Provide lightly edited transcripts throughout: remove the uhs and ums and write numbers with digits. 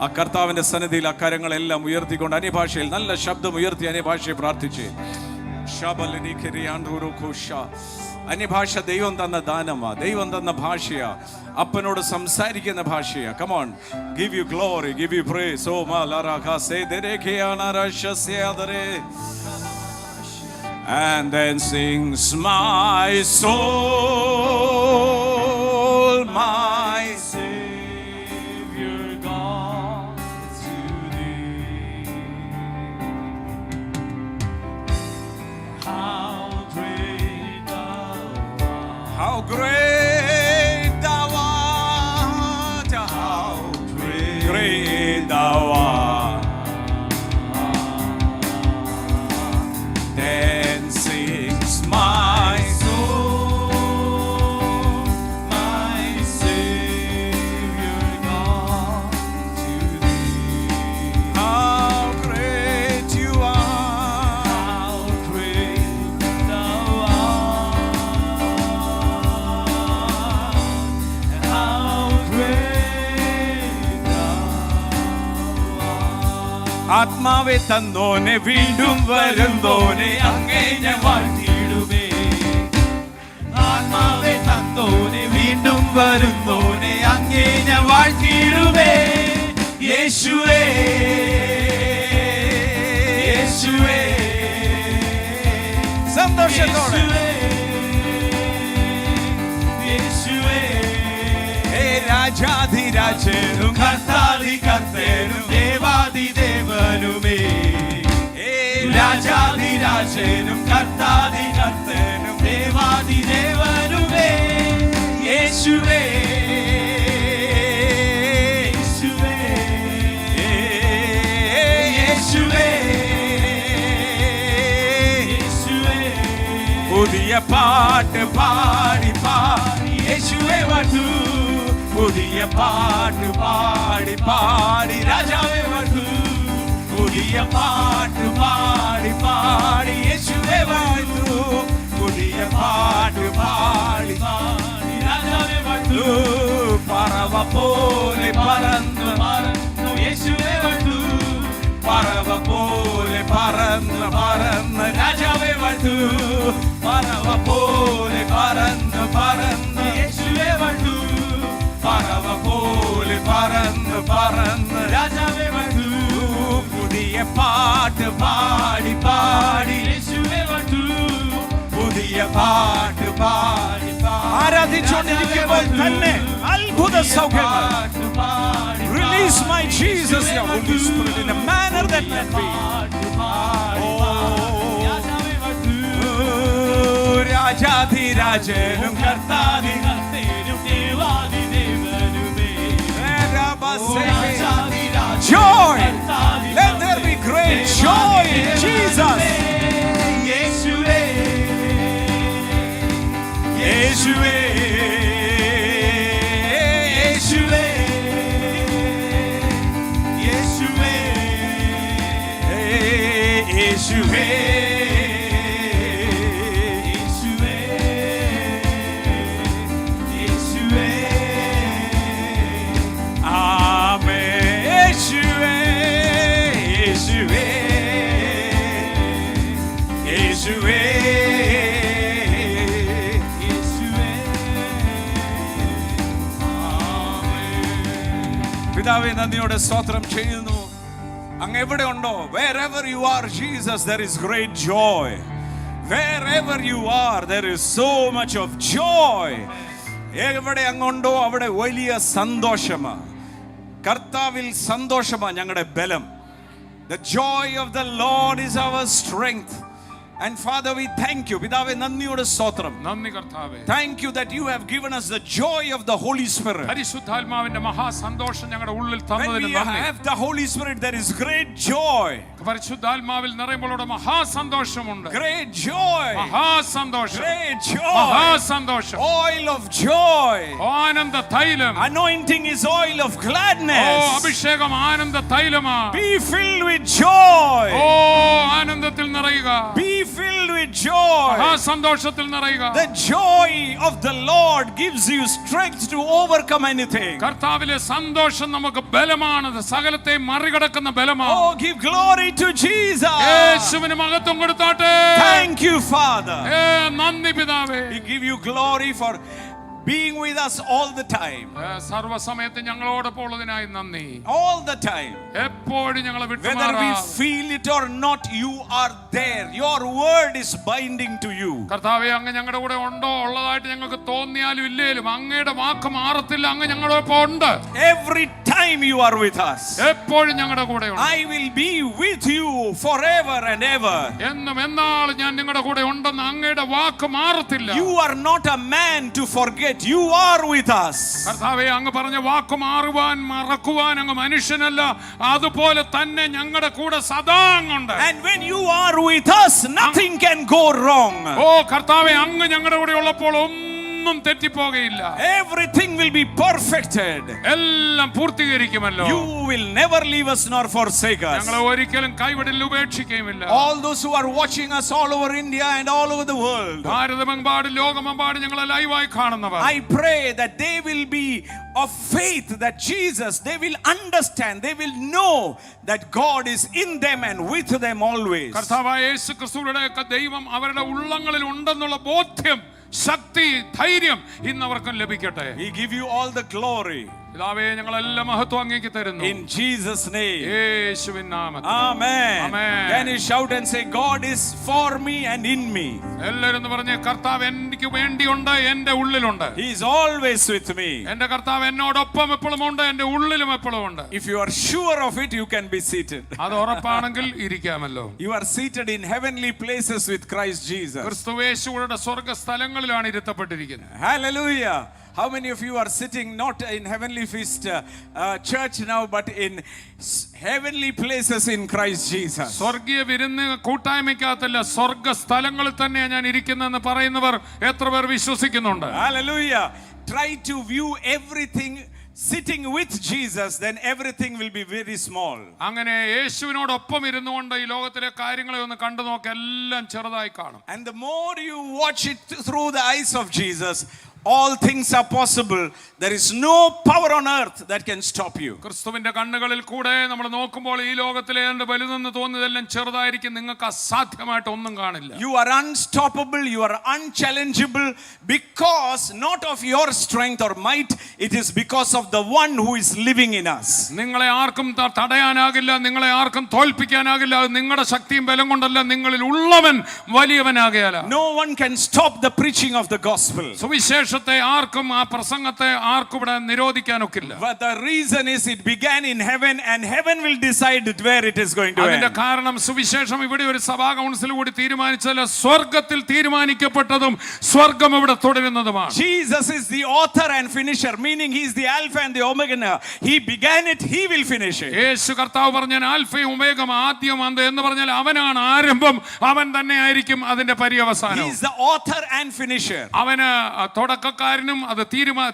ആ കർത്താവിന്റെ സന്നിധിയിൽ ആ കരങ്ങളെല്ലാം ഉയർത്തിക്കൊണ്ട് അന്യഭാഷയിൽ നല്ല ശബ്ദം ഉയർത്തി അന്യഭാഷയെ പ്രാർത്ഥിച്ച് അന്യഭാഷ ദൈവം തന്ന ദാനമാ, ദൈവം തന്ന ഭാഷയാ, അപ്പനോട് സംസാരിക്കുന്ന ഭാഷയാ. Come on, give you glory, give you praise. Oh ma la ra kha se dere ke anara shase adare. And then sings my soul, my Savior God, to thee. How great thou art. How great thou art. How great thou art. Then sings my soul, my Savior God, to thee. How great you are. How great thou art. How great thou art. ആത്മാവെ തന്നോനെ വീണ്ടും വരുന്നോനെ അങ്ങേ ഞാൻ വാഴ്ത്തിയിടുമേ. ആത്മാവെ തന്നോനെ വീണ്ടും വരുന്നോനെ അങ്ങേ ഞാൻ വാഴ്ത്തിയിടുമേ. യേശുവേ യേശുവേ സന്തോഷത്തോടെ യേശുവേ ഹേ രാജാധിരാജനും കർത്താധി കർത്തനും ദേവാദി ദേവനുമേ. ഹേ രാജാധിരാജനും കർത്താധി കർത്തനും ദേവാദി ദേവനുമേ. യേശുവേ യേശുവേ യേശുവേ യേശുവേ. പുതിയ പാട്ട് പാടി പാടി യേശുവേ വധു. പുതിയ പാട്ട് പാടി പാടി രാജാവേ വധു. പുതിയ പാട്ട് പാടി പാടി യേശുവേ വധു. പുതിയ പാട്ട് പാടി പാടി രാജാവേ വധു. പറവ പോലെ പറന്ന് പറന്നു യേശുവേ വധു. പറവ പോലെ പറന്ന് പറന്ന് രാജാവേ വധു. പറവ പോലെ പറന്ന് പറന്ന് യേശുവേ വധു. പറവ പോലെ പറന്ന് പറന്ന് രാജാവേ വധു. പുതിയ പാട്ട് പാടി പാടി യേശുവേ വധു. പുതിയ പാട്ട് പാടി ആരാധിച്ചുകൊണ്ടിരിക്കുമ്പോൾ തന്നെ അത്ഭുത സൗഖ്യങ്ങൾ. Release my Jesus, your Holy Spirit, in a manner that can be. രാജാധിരാജനും കർത്താധി കർത്തനും ദേവാദി ദേവനുമേ. Joy, let there be great joy in Jesus. യേശുവേ യേശുവേ യേശുവേ യേശുവേ യേശുവേ പിതാവേ നന്ദിയോടെ സ്തോത്രം ചെയ്യുന്നു. അങ്ങ് എവിടെ ഉണ്ടോ, wherever you are Jesus, there is great joy. Wherever you are, there is so much of joy. എവിടെ അങ്ങുണ്ടോ അവിടെ വലിയ സന്തോഷമാ. കർത്താവിൽ സന്തോഷമാ ഞങ്ങളുടെ ബലം. The joy of the Lord is our strength. And Father, we thank you. പിതാവേ നന്ദിയോടെ സ്തോത്രം. നന്ദി കർത്താവേ. Thank you that you have given us the joy of the Holy Spirit. പരിശുദ്ധാത്മാവിന്റെ മഹാസന്തോഷം ഞങ്ങളുടെ ഉള്ളിൽ തന്നതിന് നന്ദി. When we have the Holy Spirit, there is great joy. പരിശുദ്ധാത്മാവിൽ നിറയുമ്പോൾ മഹാസന്തോഷമുണ്ട്. Great joy. മഹാസന്തോഷം. Great joy. മഹാസന്തോഷം. Oil of joy. ആനന്ദ തൈലം. Anointing is oil of gladness. അഭിഷേകം ആനന്ദ തൈലമാണ്. Be filled with joy. ആനന്ദത്തിൽ നിറയുക. Be filled with joy. ആ സന്തോഷത്തിൽ നിറയുക. The joy of the Lord gives you strength to overcome anything. കർത്താവിലെ സന്തോഷം നമുക്ക് ബലമാണ്, സകലത്തെ മറികടക്കുന്ന ബലമാണ്. Oh, give glory to Jesus. യേശുവിന് മഹത്വം കൊടുത്താട്ടെ. Thank you, Father. നന്ദി പിതാവേ. We give you glory for being with us all the time. സർവ്വസമയത്ത് ഞങ്ങളോടൊപ്പം ഉള്ളതിനായി നന്ദി. All the time. എപ്പോഴും ഞങ്ങളെ Whether we വിട്ടുമാറാതെ. feel it or not, you are there. Your word is binding to you. കർത്താവേ, അങ്ങ് ഞങ്ങളുടെ കൂടെ ഉണ്ടോ? ഉള്ളതായിട്ട് ഞങ്ങൾക്ക് തോന്നിയാലും ഇല്ലേലും അങ്ങയുടെ വാക്ക് മാറത്തില്ല. അങ്ങ് ഞങ്ങളോടൊപ്പം ഉണ്ട്. Every time you are with us. എപ്പോഴും ഞങ്ങളുടെ കൂടെ ഉണ്ട്. I will be with you forever and ever. എന്നും എന്നാളും ഞാൻ നിങ്ങളുടെ കൂടെ ഉണ്ടെന്ന് അങ്ങയുടെ വാക്ക് മാറത്തില്ല. You are not a man to forget. You are with us. കർത്താവേ, അങ്ങ് പറഞ്ഞ വാക്ക് മാറുവാൻ മറക്കുവാൻ അങ്ങ് മനുഷ്യനല്ല. അതുപോലെ തന്നെ ഞങ്ങളുടെ കൂടെ സദാ അങ്ങുണ്ട്. And when you are with us, nothing can go wrong. ഓ കർത്താവേ, അങ്ങ് ഞങ്ങളുടെ കൂടെ ഉള്ളപ്പോൾ ഒന്നും തെറ്റിപ്പോകയില്ല. Everything will be perfected. എല്ലാം പൂർത്തീകരിക്കുമല്ലോ. You will never leave us nor forsake us. ഞങ്ങളെ ഒരിക്കലും കൈവിടില്ല, ഉപേക്ഷിക്കുകയുമില്ല. All those who are watching us all over India and all over the world, ഭാരതമെമ്പാടും ലോകമെമ്പാടും ഞങ്ങളെ ലൈവായി കാണുന്നവർ, I pray that they will be of faith that Jesus, they will understand, they will know that God is in them and with them always. കർത്താവായ യേശു ക്രിസ്തുവിന്റെ ദൈവം അവരുടെ ഉള്ളങ്ങളിൽ ഉണ്ടെന്നുള്ള ബോധ്യം, ശക്തി, ധൈര്യം ഇന്ന് അവർക്ക് ലഭിക്കട്ടെ. We give you all the glory. പിതാവേ, ഞങ്ങളെല്ലാം മഹത്വം അങ്ങേക്ക് തരുന്നു. In Jesus' name. യേശുവിൻ നാമത്തിൽ. Amen. Amen. Can you shout and say, God is for me and in me? എല്ലാവരും പറഞ്ഞ്, കർത്താവ് എനിക്ക് വേണ്ടിയുണ്ട്, എന്റെ ഉള്ളിലുണ്ട്. He is always with me. എന്റെ കർത്താവ് എന്നോടൊപ്പം എപ്പോഴും ഉണ്ട്, എന്റെ ഉള്ളിലും എപ്പോഴും ഉണ്ട്. If you are sure of it, you can be seated. അത് ഉറപ്പാണെങ്കിൽ ഇരിക്കാമല്ലോ. You are seated in heavenly places with Christ Jesus. ക്രിസ്തുയേശുവിന്റെ സ്വർഗ്ഗ സ്ഥലങ്ങളിലാണ് ഇരുത്തപ്പെട്ടിരിക്കുന്നത്. Hallelujah. How many of you are sitting not in Heavenly Feast church now, but in heavenly places in Christ Jesus? സ്വർഗീയ വിരുന്ന് കൂട്ടായ്മയ്ക്കകത്തല്ല, സ്വർഗ്ഗ സ്ഥലങ്ങളിൽ തന്നെയാണ് ഞാൻ ഇരിക്കുന്നതെന്ന് പറയുന്നവർ എത്ര പേർ വിശ്വസിക്കുന്നുണ്ട്? Hallelujah. Try to view everything sitting with Jesus, then everything will be very small. അങ്ങനെ യേശുവിനോടൊപ്പം ഇരുന്നുകൊണ്ട് ഈ ലോകത്തിലെ കാര്യങ്ങളെ ഒന്ന് കണ്ടു നോക്ക്, എല്ലാം ചെറുതായി കാണും. And the more you watch it through the eyes of Jesus, all things are possible. There is no power on earth that can stop you. ക്രിസ്തുവിന്റെ കണ്ണുകളിൽ കൂടെ നമ്മൾ നോക്കുമ്പോൾ ഈ ലോകത്തിലെ എന്ത് വലുതെന്ന് തോന്നുന്നതെല്ലാം ചെറുതായിരിക്കും. നിങ്ങൾക്ക് അസാധ്യമായിട്ട് ഒന്നും കാണില്ല. You are unstoppable, you are unchallengeable, because not of your strength or might, it is because of the one who is living in us. നിങ്ങളെ ആർക്കും തടയാനാകില്ല, നിങ്ങളെ ആർക്കും തോൽപ്പിക്കാനാകില്ല. അത് നിങ്ങളുടെ ശക്തിയും ബലം കൊണ്ടല്ല, നിങ്ങളിൽ ഉള്ളവൻ വലിയവനാകയാല. No one can stop the preaching of the gospel. സുവിശേഷത്തെ ആർക്കും, ആ പ്രസംഗത്തെ ആർക്കും ഇവിടെ നിരോധിക്കാനൊക്കില്ല. But the reason is it began in heaven, and heaven will decide where it is going to അതിന്റെ end. കാരണം സുവിശേഷം ഇവിടെ ഒരു സഭാ കൗൺസിൽ കൂടി തീരുമാനിച്ചല്ല, സ്വർഗത്തിൽ തീരുമാനിക്കപ്പെട്ടതും സ്വർഗം ഇവിടെ തുടരുന്നതുമാണ്. Jesus is the author and finisher, meaning he is the alpha and the omega. He began it, he will finish it. യേശു കർത്താവ് പറഞ്ഞാൽ ആൽഫയും ഒമേഗയും, ആദ്യം അന്ത്യം എന്ന് പറഞ്ഞാൽ അവനാണ് ആരംഭം, അവൻ തന്നെ ആയിരിക്കും അതിന്റെ He പര്യവസാനം. is the author and finisher. അവന് തുടക്കക്കാരനും അത്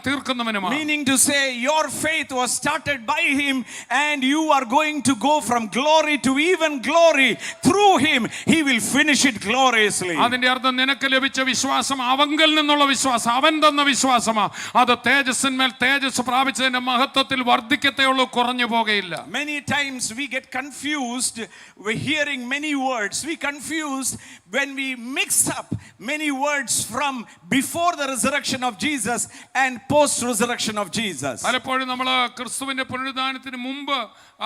തീർക്കുന്നവനുമാണ്. Meaning to say, your faith was started by him, and you are going to go from glory to even glory through him. He will finish it gloriously. അതിന്റെ അർത്ഥം നിനക്ക് ലഭിച്ച വിശ്വാസം അവങ്കിൽ നിന്നുള്ള വിശ്വാസം, അവൻ തന്ന വിശ്വാസമാണ്. അത് തേജസ്സിന്മേൽ തേജസ് പ്രാപിച്ചതിന്റെ മഹത്വത്തിൽ വർദ്ധിക്കത്തേ ഉള്ളൂ, കുറഞ്ഞു പോകയില്ല. Many times we get confused, we're hearing many words. We confused when we mix up many words from before the resurrection of Jesus and post resurrection of Jesus. പലപ്പോഴും നമ്മൾ ക്രിസ്തുവിന്റെ പുനരുദ്ധാനത്തിന് മുമ്പ്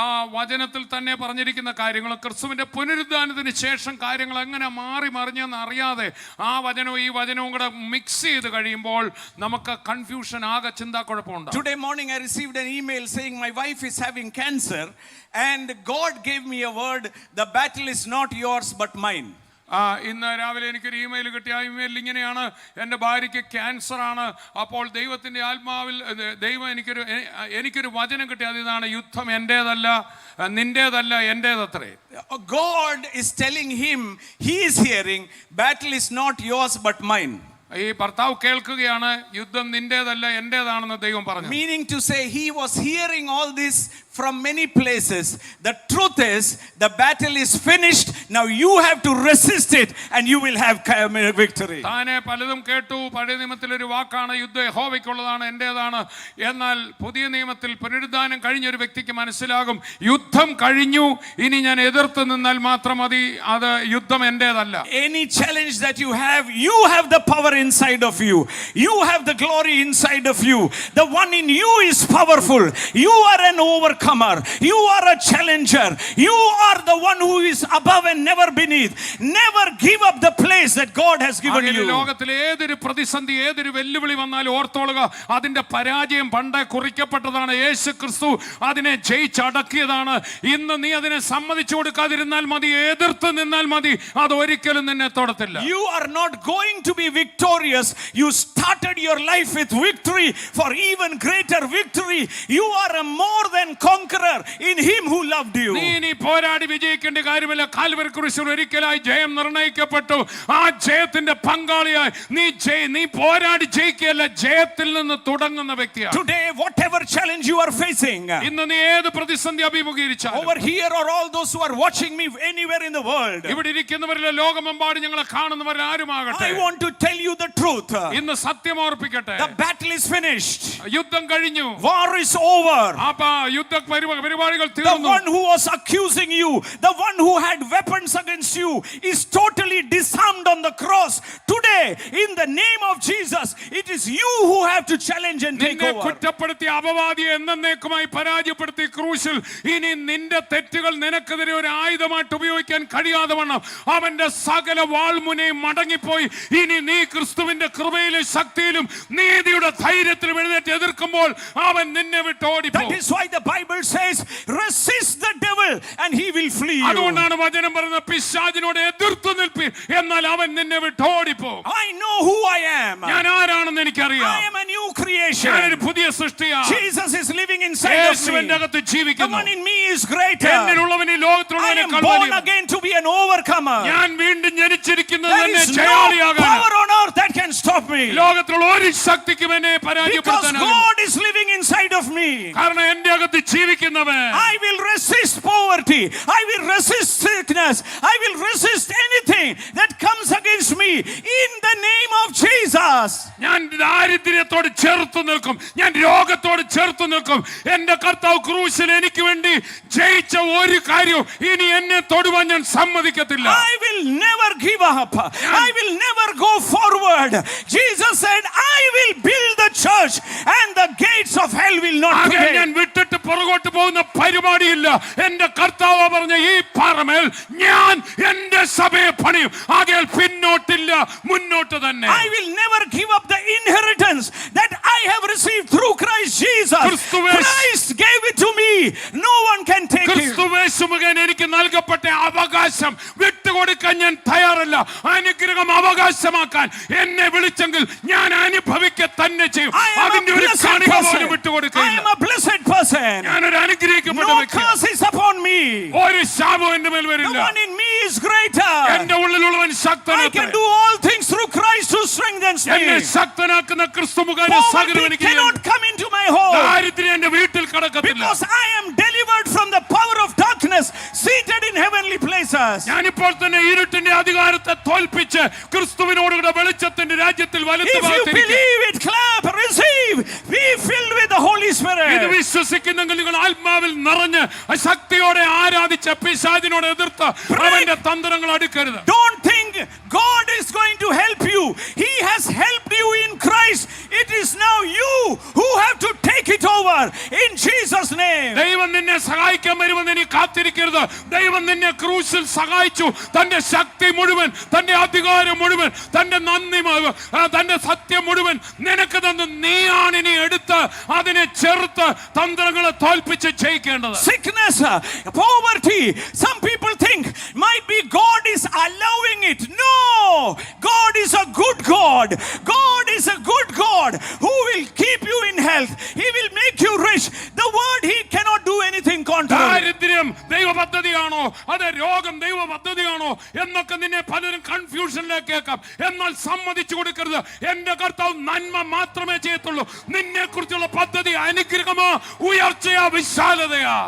ആ വചനത്തിൽ തന്നെ പറഞ്ഞിരിക്കുന്ന കാര്യങ്ങൾ, ക്രിസ്തുവിന്റെ പുനരുദ്ധാനത്തിന് ശേഷം കാര്യങ്ങൾ എങ്ങനെ മാറി മറിഞ്ഞെന്ന് അറിയാതെ ആ വചനവും ഈ വചനവും കൂടെ മിക്സ് ചെയ്ത് കഴിയുമ്പോൾ നമുക്ക് കൺഫ്യൂഷൻ, ആകെ ചിന്താക്കുഴപ്പമുണ്ട്. Today morning I received an email saying my wife is having cancer, and God gave me a word, the battle is not yours but mine. ഇന്ന് രാവിലെ എനിക്കൊരു ഇമെയിൽ കിട്ടി. ആ ഇമെയിലിൽ ഇങ്ങനെയാണ്, എൻ്റെ ഭാര്യയ്ക്ക് ക്യാൻസർ ആണ്. അപ്പോൾ ദൈവത്തിൻ്റെ ആത്മാവിൽ ദൈവം എനിക്കൊരു വചനം കിട്ടി. അതിതാണ്, യുദ്ധം എൻ്റേതല്ല, നിൻ്റേതല്ല, എൻ്റേതത്രേ. God is telling him, he is hearing, battle is not yours but mine. ഈ ഭർത്താവ് കേൾക്കുകയാണ്, യുദ്ധം നിന്റേതല്ല എന്റേതാണെന്ന് ദൈവം പറഞ്ഞു. Meaning to say, he was hearing all this from many places. The truth is, the battle is finished. Now you have to resist it and you will have victory. താനെ പലതും കേട്ടു. പഴയ നിയമത്തിൽ ഒരു വാക്കാണ് യുദ്ധം യഹോവയ്ക്കുള്ളതാണ്, എന്റേതാണ്. എന്നാൽ പുതിയ നിയമത്തിൽ പുനരുദ്ധാനം കഴിഞ്ഞ ഒരു വ്യക്തിക്ക് മനസ്സിലാകും, യുദ്ധം കഴിഞ്ഞു, ഇനി ഞാൻ എതിർത്ത് നിന്നാൽ മാത്രം മതി, അത് യുദ്ധം എന്റേതല്ല. Any challenge that you have the power inside of you. You have the glory inside of you. The one in you is powerful. You are an overcomer. You are a challenger. You are the one who is above and never beneath. Never give up the place that God has given you. ലോകത്തിലെ ഏതൊരു പ്രതിസന്ധി, ഏതൊരു വെല്ലുവിളി വന്നാലും ഓർത്തോളുക, അതിന്റെ പരാജയം പണ്ടേ കുറിക്കപ്പെട്ടതാണ്. യേശു ക്രിസ്തു അതിനെ ജയിച്ചടക്കിയതാണ്. ഇന്ന് നീ അതിനെ സമ്മതിച്ചു കൊടുക്കാതിരുന്നാൽ മതി, എതിർത്ത് നിന്നാൽ മതി, അത് ഒരിക്കലും നിന്നെ തൊടത്തില്ല. You are not going to be victorious. You started your life with victory for even greater victory. You are a more than conqueror in him who loved you. നീ പോരാടി വിജയിക്കേണ്ട കാര്യമില്ല. കാൽവരി ക്രൂശിൽ ഒരിക്കലായി ജയം നിർണയിക്കപ്പെട്ടു. ആ ജയത്തിന്റെ പങ്കാളിയായി നീ പോരാടി ജയിക്കുകയല്ല, ജയത്തിൽ നിന്ന് തുടങ്ങുന്ന വ്യക്തിയാണ്. Today whatever challenge you are facing, ഇന്ന് നീ ഏത് പ്രതിസന്ധി അഭിമുഖീകരിച്ചാലും, over here or all those who are watching me anywhere in the world, ഇവിടെ ഇരിക്കുന്നവരിലെ ലോകമെമ്പാടും ഞങ്ങളെ കാണുന്നവരിൽ ആരുമാകട്ടെ, I want to tell you the truth. ഇന്ന് സത്യം ഓർപ്പിക്കട്ടെ. The battle is finished. യുദ്ധം കഴിഞ്ഞു. War is over. യുദ്ധ പരിപാടികൾ The തീർന്നു. one who was accusing you, the one who had weapons against you, is totally disarmed on the cross. Today, in the name of Jesus, it is you who have to challenge and take over. കുറ്റപ്പെടുത്തി അപവാദിയെ എന്നേക്കുമായി പരാജയപ്പെടുത്തി ക്രൂശിൽ ഇനി നിന്റെ തെറ്റുകൾ നിനക്കെതിരെ ഒരു ആയുധമായിട്ട് ഉപയോഗിക്കാൻ കഴിയാതെ വണ്ണം അവന്റെ സകല വാൾമുനയും മടങ്ങിപ്പോയി. ഇനി നീ ക്രിസ്തുവിന്റെ കൃപയിലും ശക്തിയിലും നീതിയുടെ ധൈര്യത്തിലും എഴുന്നേറ്റ് എതിർക്കുമ്പോൾ അവൻ നിന്നെ വിട്ട് ഓടിപ്പോകും. That is why the Bible says, resist the devil and he will flee you. അതുകൊണ്ടാണ് വചനം പറയുന്നത്, പിശാചിനോട് എതിർത്ത് നിൽപ്പീൻ, എന്നാൽ അവൻ നിന്നെ വിട്ട് ഓടിപ്പോകും. I know who I am. ഞാൻ ആരാണെന്ന് എനിക്കറിയാം. I am a new creation. ഞാനൊരു പുതിയ സൃഷ്ടിയാണ്. Jesus is living inside of me. യേശുവിന്റെ അകത്ത് The ജീവിക്കുന്നു. one in me is greater. എന്നിലുള്ളവൻ ഈ I am ലോകത്തിലുള്ളവനേക്കാൾ born വലിയവൻ. again to be an overcomer. ഞാൻ വീണ്ടും ജനിച്ചിരിക്കുന്നത് There തന്നെ is no ജയാളിയാകാൻ. power on earth that can stop me. ലോകത്തിലുള്ള ഒരു ശക്തിക്കും എന്നെ Because പരാജയപ്പെടുത്താനാകും. God is living inside of me. കാരണം എന്റെ അകത്ത് ജീവിക്കുന്നവൻ. I will resist poverty. I will resist sickness. I will resist anything that comes against me in the name of Jesus. ഞാൻ ദാരിദ്ര്യത്തോട് ചേർത്ത് നിൽക്കും, ഞാൻ രോഗത്തോട് ചേർത്ത് നിൽക്കും. എന്റെ കർത്താവ് ക്രൂശിൽ എനിക്ക് വേണ്ടി ജയിച്ച ഒരു കാര്യവും ഇനി എന്നെ തൊടുവാൻ ഞാൻ സമ്മതിക്കത്തില്ല. I will never give up. I will never go forward. Jesus said, I will build the church and the gates of hell will not prevail. ഞാൻ വിട്ടിട്ട് പുറകോട്ട് പോകുന്ന പരിപാടിയില്ല. എന്റെ കർത്താവ് പറഞ്ഞ ഈ പാറമേൽ ഞാൻ എന്റെ സഭയെ പണിയും. ആകയാൽ പിന്നോട്ടില്ല, മുന്നോട്ട് തന്നെ. I will never give up the inheritance that I have received through Christ Jesus. Christ gave it to me. No one can take it. ക്രിസ്തുവേശു മുഖേന എനിക്ക് നൽകപ്പെട്ട അവകാശം വിട്ടുകൊടുക്കാൻ ഞാൻ തയ്യാറല്ല. അനുഗ്രഹം അവകാശമാക്കാൻ എന്നെ വിളിച്ചെങ്കിൽ ഞാൻ അനുഭവിക്കുക തന്നെ ചെയ്യും. അതിന്റെ ഒരു കാണിക പോലും വിട്ടുകൊടുക്കില്ല. I am a blessed person. ഞാനൊരു അനുഗ്രഹിക്കപ്പെട്ട No വ്യക്തിയാണ്. curse is upon me. ഒരു ശാപവും എന്റെ മേൽ The വരില്ല. one in me is greater. എന്റെ ഉള്ളിലുള്ളവൻ I ശക്തനാണ്. can do all things through Christ who strengthens എന്നെ me. ശക്തനാക്കുന്ന ക്രിസ്തു മുഖേന സകലം Poverty എനിക്ക് cannot come into my home ദാരിദ്ര്യം എന്റെ വീട്ടിൽ കടക്കത്തില്ല. because I am delivered from the power of darkness, seated in heavenly places. ഞാനിപ്പോൾ തന്നെ ഇരുട്ടിന്റെ അധികാരത്തെ തോൽപ്പിച്ച് ക്രിസ്തുവിനോടുകൂടെ വെളിച്ചത്തിന്റെ രാജ്യത്തിൽ If you വലത്തുഭാഗത്തിരിക്കും. believe it, clap, receive, be filled with the Holy ഇത് Spirit. വിശ്വസിക്കുന്നെങ്കിൽ നിങ്ങൾ ആത്മാവിൽ നിറഞ്ഞ് ശക്തിയോടെ ആരാധിച്ച പിശാചിനോട് എതിർത്ത് അവന്റെ തന്ത്രങ്ങൾ അടുക്കരുത്. Don't think God is going to help you. He has helped you in Christ. It is now you who have to take it over in Jesus' name. ദൈവം നിന്നെ സഹായിക്കാൻ വരുമെന്ന് നീ കാത്തിരിക്കരുത്. ദൈവം നിന്നെ ക്രൂശിൽ സഹായിച്ചു. തന്റെ ശക്തി മുഴുവൻ, തന്റെ അധികാരം മുഴുവൻ, തന്റെ നന്ദി, തന്റെ സത്യം മുഴുവൻ നിനക്ക് തന്നു. നീയാണ് ഇനി എടുത്ത് അതിനെ ചെറുത്ത് തന്ത്രങ്ങളെ തോൽപ്പിച്ച് ജയിക്കേണ്ടത്. Sickness, poverty. Some people think might be God is allowing it. No, God is a good God. God is a good God who will keep you in health. He will make you rich. The word He cannot do anything contrary. ദാരിദ്ര്യം ദൈവ പദ്ധതിയാണോ, അത് രോഗം ദൈവ പദ്ധതിയാണോ എന്നൊക്കെ നിന്നെ പലരും കൺഫ്യൂഷനിലേക്ക് കേൾക്കാം. എന്നാൽ സമ്മതിച്ചു കൊടുക്കരുത്. എന്റെ കർത്താവ് നന്മ മാത്രമേ ചെയ്യത്തുള്ളൂ. നിന്നെ കുറിച്ചുള്ള പദ്ധതി അനുഗ്രഹമോ, ഉയർച്ചയാ, വിശാലതയാ.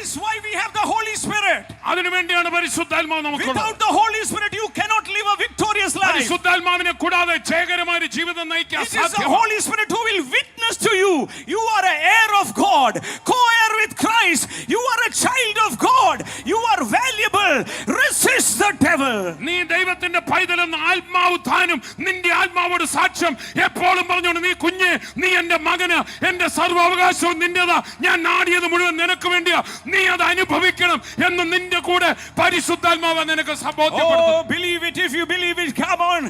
is why we have the Holy Spirit. അതിനുവേണ്ടിയാണ് പരിശുദ്ധാത്മാവ് നമുക്കുള്ളത്. Without the Holy Spirit you cannot live a victorious life. പരിശുദ്ധാത്മാവിനെ കൂടാതെ ജയകരമായ ഒരു ജീവിതം നയിക്കാൻ It is the സാധ്യമല്ല. Holy Spirit who will witness to you. You are an heir of God, co-heir with Christ. You are a child of God. You are valuable. Resist the devil. നീ ദൈവത്തിന്റെ പൈതലെന്ന് ആത്മാവ് താനും നിന്റെ ആത്മാവോട് സാക്ഷ്യം എപ്പോഴും പറഞ്ഞോണ്ട്, നീ കുഞ്ഞെ, നീ എന്റെ മകന്, എന്റെ സർവ്വാവകാശവും നിന്റേതാ, ഞാൻ നാടിയത് മുഴുവൻ നിനക്ക് വേണ്ടിയാ, നീ അത് അനുഭവിക്കണം എന്ന് നിന്റെ കൂടെ പരിശുദ്ധാത്മാവ് നിനക്ക് ബോധ്യപ്പെടുത്തും. Oh, believe it. If you believe it, come on.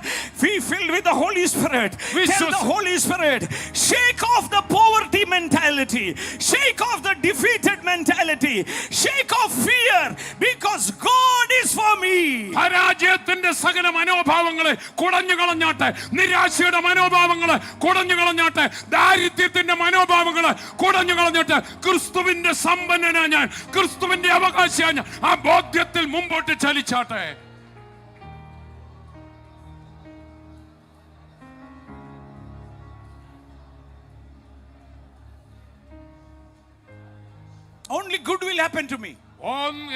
Be filled with the Holy Spirit. Tell the Holy Spirit, shake off the poverty mentality, shake off the defeated mentality, shake off fear, because God is for me. പരാജയത്തിന്റെ സകല മനോഭാവങ്ങളെ കുടഞ്ഞു കളഞ്ഞാട്ടെ, നിരാശയുടെ മനോഭാവങ്ങളെ കുടഞ്ഞു കളഞ്ഞാട്ടെ, ദാരിദ്ര്യത്തിന്റെ മനോഭാവങ്ങളെ കുടഞ്ഞു കളഞ്ഞാട്ടെ. ക്രിസ്തുവിന്റെ സമ്പന്നനാ ഞാൻ, ക്രിസ്തുവിന്റെ അവകാശിയാ ഞാൻ, ആ ബോധ്യത്തിൽ മുമ്പോട്ട് ചലിച്ചാട്ടെ. Only good will happen to me.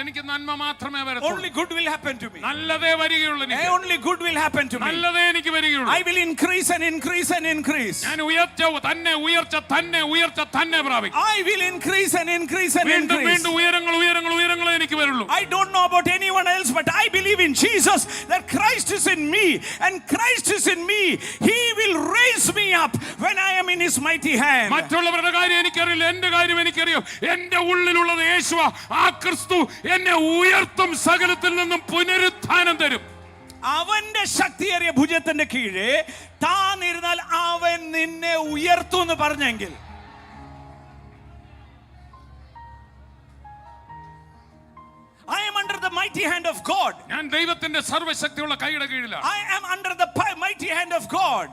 എനിക്ക് നന്മ മാത്രമേ വരത്തുള്ളൂ. Only good will happen to me. നല്ലതേ വരികയുള്ളൂ എനിക്ക്. Only good will happen to me. നല്ലതേ എനിക്ക് വരികയുള്ളൂ. I will increase and increase and increase. ഞാൻ ഉയർച്ച തന്നെ ഉയർച്ച തന്നെ ഉയർച്ച തന്നെ പ്രാപിക്കും. I will increase and increase and വീണ്ടും increase. വീണ്ടും ഉയരങ്ങൾ ഉയരങ്ങൾ ഉയരങ്ങളേ എനിക്ക് വരുള്ളൂ. I don't know about anyone else, but I believe in Jesus, that Christ is in me and Christ is in me. He will raise me up when I am in his mighty hand. മറ്റുള്ളവരുടെ കാര്യം എനിക്കറിയില്ല, എന്റെ കാര്യം എനിക്കറിയാം. എന്റെ ഉള്ളിലുള്ളത് യേശുവാ. ആ ക്രിസ്തു എന്നെ ഉയർത്തും, സകലത്തിൽ നിന്നും പുനരുത്ഥാനം തരും. അവന്റെ ശക്തിയേറിയ ഭുജത്തിന്റെ കീഴെ താൻ ഇരുന്നാൽ അവൻ നിന്നെ ഉയർത്തും എന്ന് പറഞ്ഞെങ്കിൽ, I am under the mighty hand of God. ഞാൻ ദൈവത്തിന്റെ സർവശക്തിയുള്ള കൈയുടെ കീഴിലാണ്. I am under the mighty hand of God.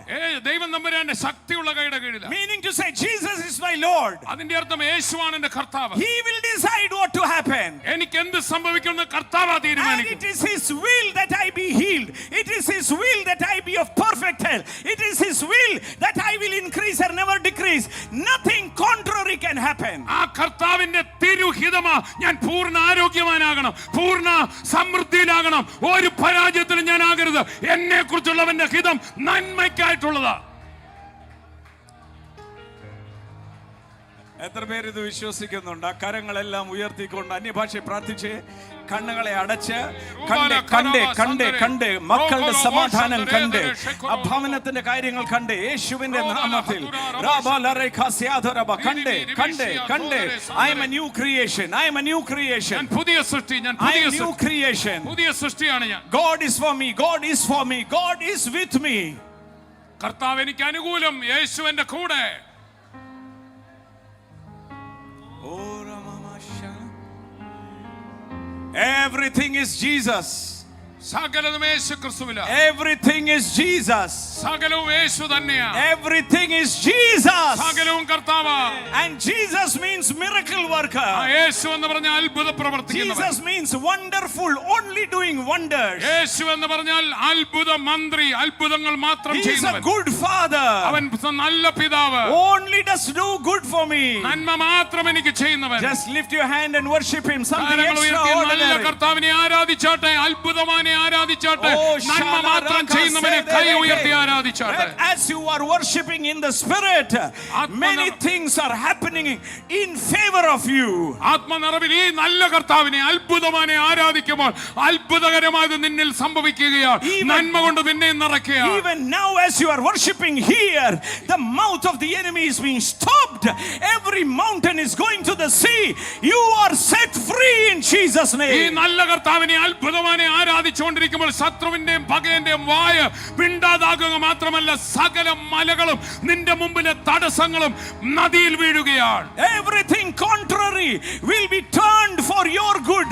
ദൈവം തമ്പുരാന്റെ ശക്തിയുള്ള കൈയുടെ കീഴിലാണ്. Meaning to say, Jesus is my Lord. അതിന്റെ അർത്ഥം യേശുവാണ് എന്റെ കർത്താവ്. He will decide what to happen. എനിക്ക് എന്ത് സംഭവിക്കുമെന്ന് കർത്താവ് തീരുമാനിക്കും. And it is his will that I be healed. It is his will that I be of perfect health. It is his will that I will increase and never decrease. Nothing contrary can happen. ആ കർത്താവിന്റെ തിരുഹിതമാ ഞാൻ പൂർണ്ണ ആരോഗ്യവാനാകണം, പൂർണ്ണ സമൃദ്ധിയിലാകണം, ഒരു പരാജയത്തിലും ഞാൻ ആകരുത്. എന്നെ കുറിച്ചുള്ളവന്റെ ഹിതം നന്മയ്ക്കായിട്ടുള്ളതാ. എത്ര പേര് ഇത് വിശ്വസിക്കുന്നുണ്ട്? ആ കരങ്ങളെല്ലാം ഉയർത്തിക്കൊണ്ട് അന്യഭാഷ പ്രാർത്ഥിച്ച് കണ്ണുകളെ അടച്ച് കണ്ട് മക്കളുടെ സമാധാനം കണ്ട് ആ ഭവനത്തിന്റെ കാര്യങ്ങൾ കണ്ട് യേശുവിന്റെ നാമത്തിൽ കണ്ട് I am a new creation. I am a new creation. പുതിയ സൃഷ്ടി, ഞാൻ new creation. പുതിയ സൃഷ്ടിയാണ് ഞാൻ. God is for me. God is for me. God is with me. കർത്താവ് എനിക്ക് അനുകൂലം, യേശു എന്റെ കൂടെ. Everything is Jesus. സകലതും യേശു ക്രിസ്തുവിലാ. Everything is Jesus. സകലവും യേശു തന്നെയാ. Everything is Jesus. സകലവും കർത്താവാ. And Jesus means miracle worker. യേശു എന്ന് പറഞ്ഞാൽ അത്ഭുത പ്രവർത്തിക്കുന്നവൻ. Jesus means wonderful, only doing wonders. യേശു എന്ന് പറഞ്ഞാൽ അത്ഭുത മന്ത്രി, അത്ഭുതങ്ങൾ മാത്രം He is a ചെയ്യുന്നവൻ. good father. അവൻ നല്ല പിതാവ്. Only does do good for me. നന്മ മാത്രം എനിക്ക് ചെയ്യുന്നവൻ. Just lift your hand and worship him. Something നല്ല extraordinary. കർത്താവിനെ ആരാധിച്ചാട്ടെ, അത്ഭുതമാനെ ആരാധിച്ചാട്ടെ, നന്മ മാത്രം ചെയ്യുന്നവനെ കൈ ഉയർത്തി ആരാധിച്ചാട്ടെ. As you are worshiping in the spirit, many things are happening in favor of you. ആത്മനിറവിൽ ഈ നല്ല കർത്താവിനെ അത്ഭുതമാനെ ആരാധിക്കുമ്പോൾ അത്ഭുതകരമായത് നിന്നിൽ സംഭവിക്കുകയാണ്. നന്മ കൊണ്ട് നിന്നെ നിറയ്ക്കുകയാണ്. Even now as you are worshiping here, the mouth of the enemy is being stopped. Every mountain is going to the sea. You are set free in Jesus name. ഈ നല്ല കർത്താവിനെ അത്ഭുതമാനെ ആരാധിച്ചുകൊണ്ടിരിക്കുമ്പോൾ ശത്രുവിന്റെയും പകയന്റെയും വായ പിണ്ടാതാകുക മാത്രമല്ല, സകല മലകളും നിന്റെ മുമ്പിലെ തടസ്സങ്ങളും നദിയിൽ വീഴുകയാണ്. Everything contrary will be turned for your good.